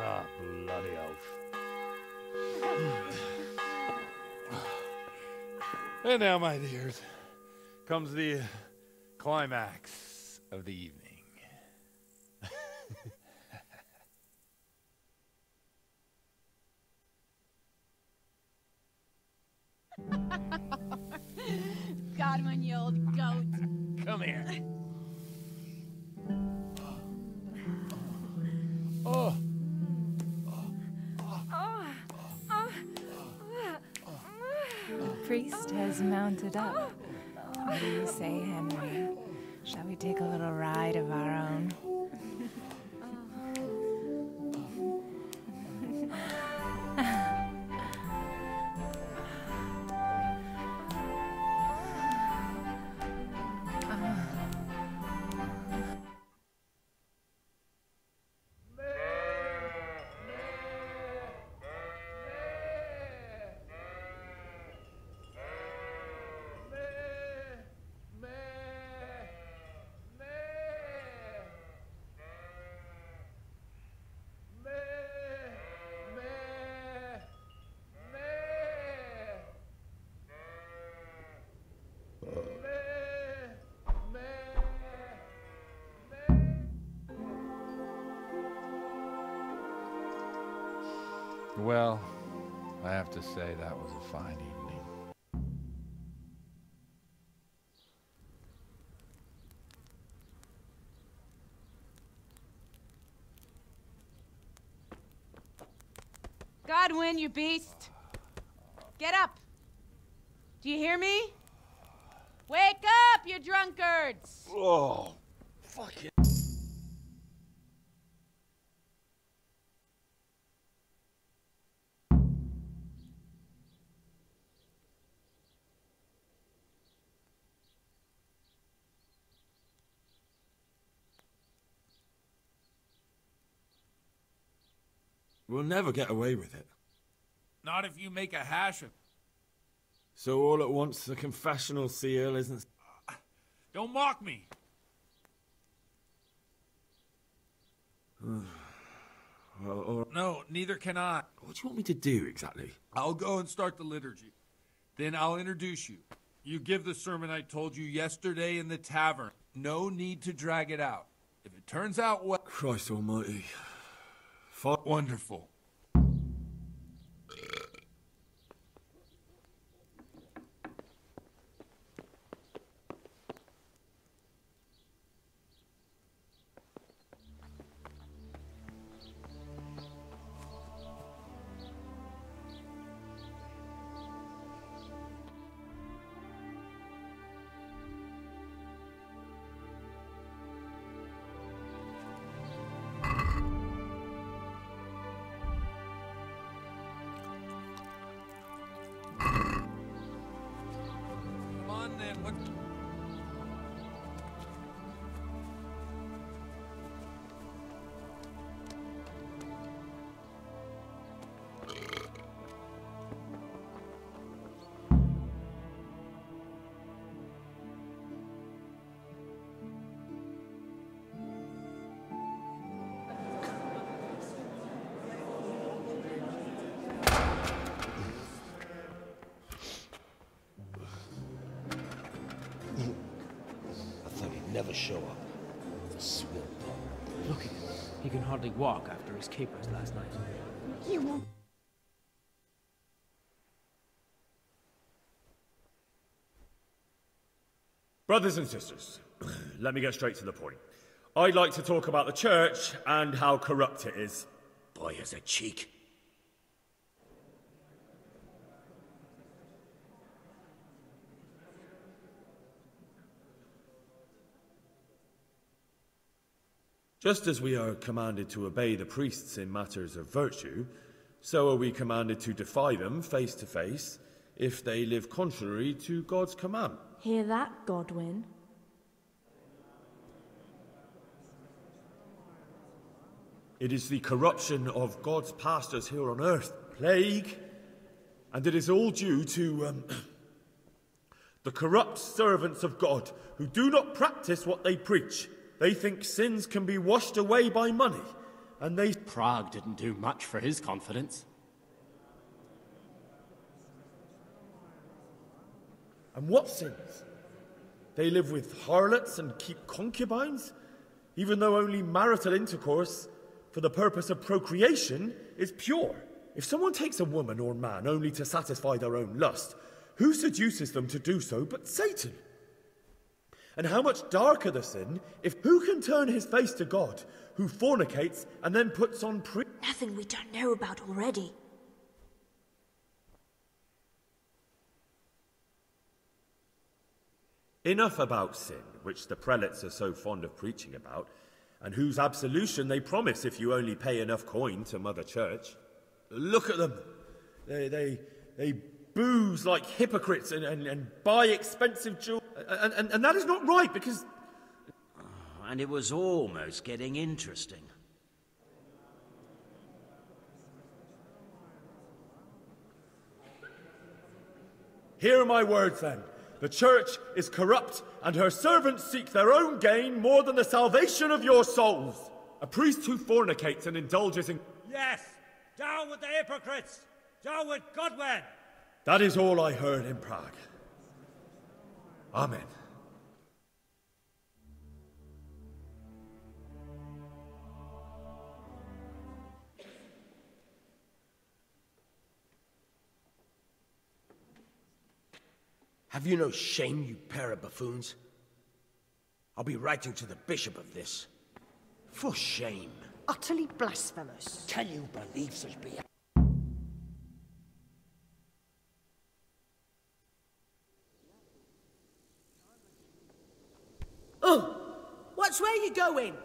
Ah, bloody oath. And now, my dears, comes the climax of the evening. Godwin, you old goat. Come here. The priest has mounted up. What do you say, Henry? Shall we take a little ride of our own? Well, I have to say that was a fine evening. Godwin, you beast! Get up! Do you hear me? Wake up, you drunkards! Oh, fuck it. We'll never get away with it. Not if you make a hash of... So all at once the confessional seal isn't... Don't mock me! Well, No, neither can I. What do you want me to do, exactly? I'll go and start the liturgy. Then I'll introduce you. You give the sermon I told you yesterday in the tavern. No need to drag it out. If it turns out well... Christ almighty. Wonderful. Never show up. The swill. Look at him. He can hardly walk after his capers last night. You won't. Brothers and sisters, let me get straight to the point. I'd like to talk about the church and how corrupt it is. Boy has a cheek. Just as we are commanded to obey the priests in matters of virtue, so are we commanded to defy them face to face if they live contrary to God's command. Hear that, Godwin? It is the corruption of God's pastors here on earth, plague, and it is all due to the corrupt servants of God who do not practice what they preach. They think sins can be washed away by money, and they... Prague didn't do much for his confidence. And what sins? They live with harlots and keep concubines, even though only marital intercourse for the purpose of procreation is pure. If someone takes a woman or man only to satisfy their own lust, who seduces them to do so but Satan? And how much darker the sin if who can turn his face to God, who fornicates and then puts on Nothing we don't know about already. Enough about sin, which the prelates are so fond of preaching about, and whose absolution they promise if you only pay enough coin to Mother Church. Look at them. They booze like hypocrites and buy expensive jewels. And that is not right, because... And it was almost getting interesting. Hear my words, then. The church is corrupt, and her servants seek their own gain more than the salvation of your souls. A priest who fornicates and indulges in... Yes! Down with the hypocrites! Down with Godwin! That is all I heard in Prague. Amen. Have you no shame, you pair of buffoons? I'll be writing to the bishop of this. For shame. Utterly blasphemous. Can you believe such behavior? Oh! What's where you going?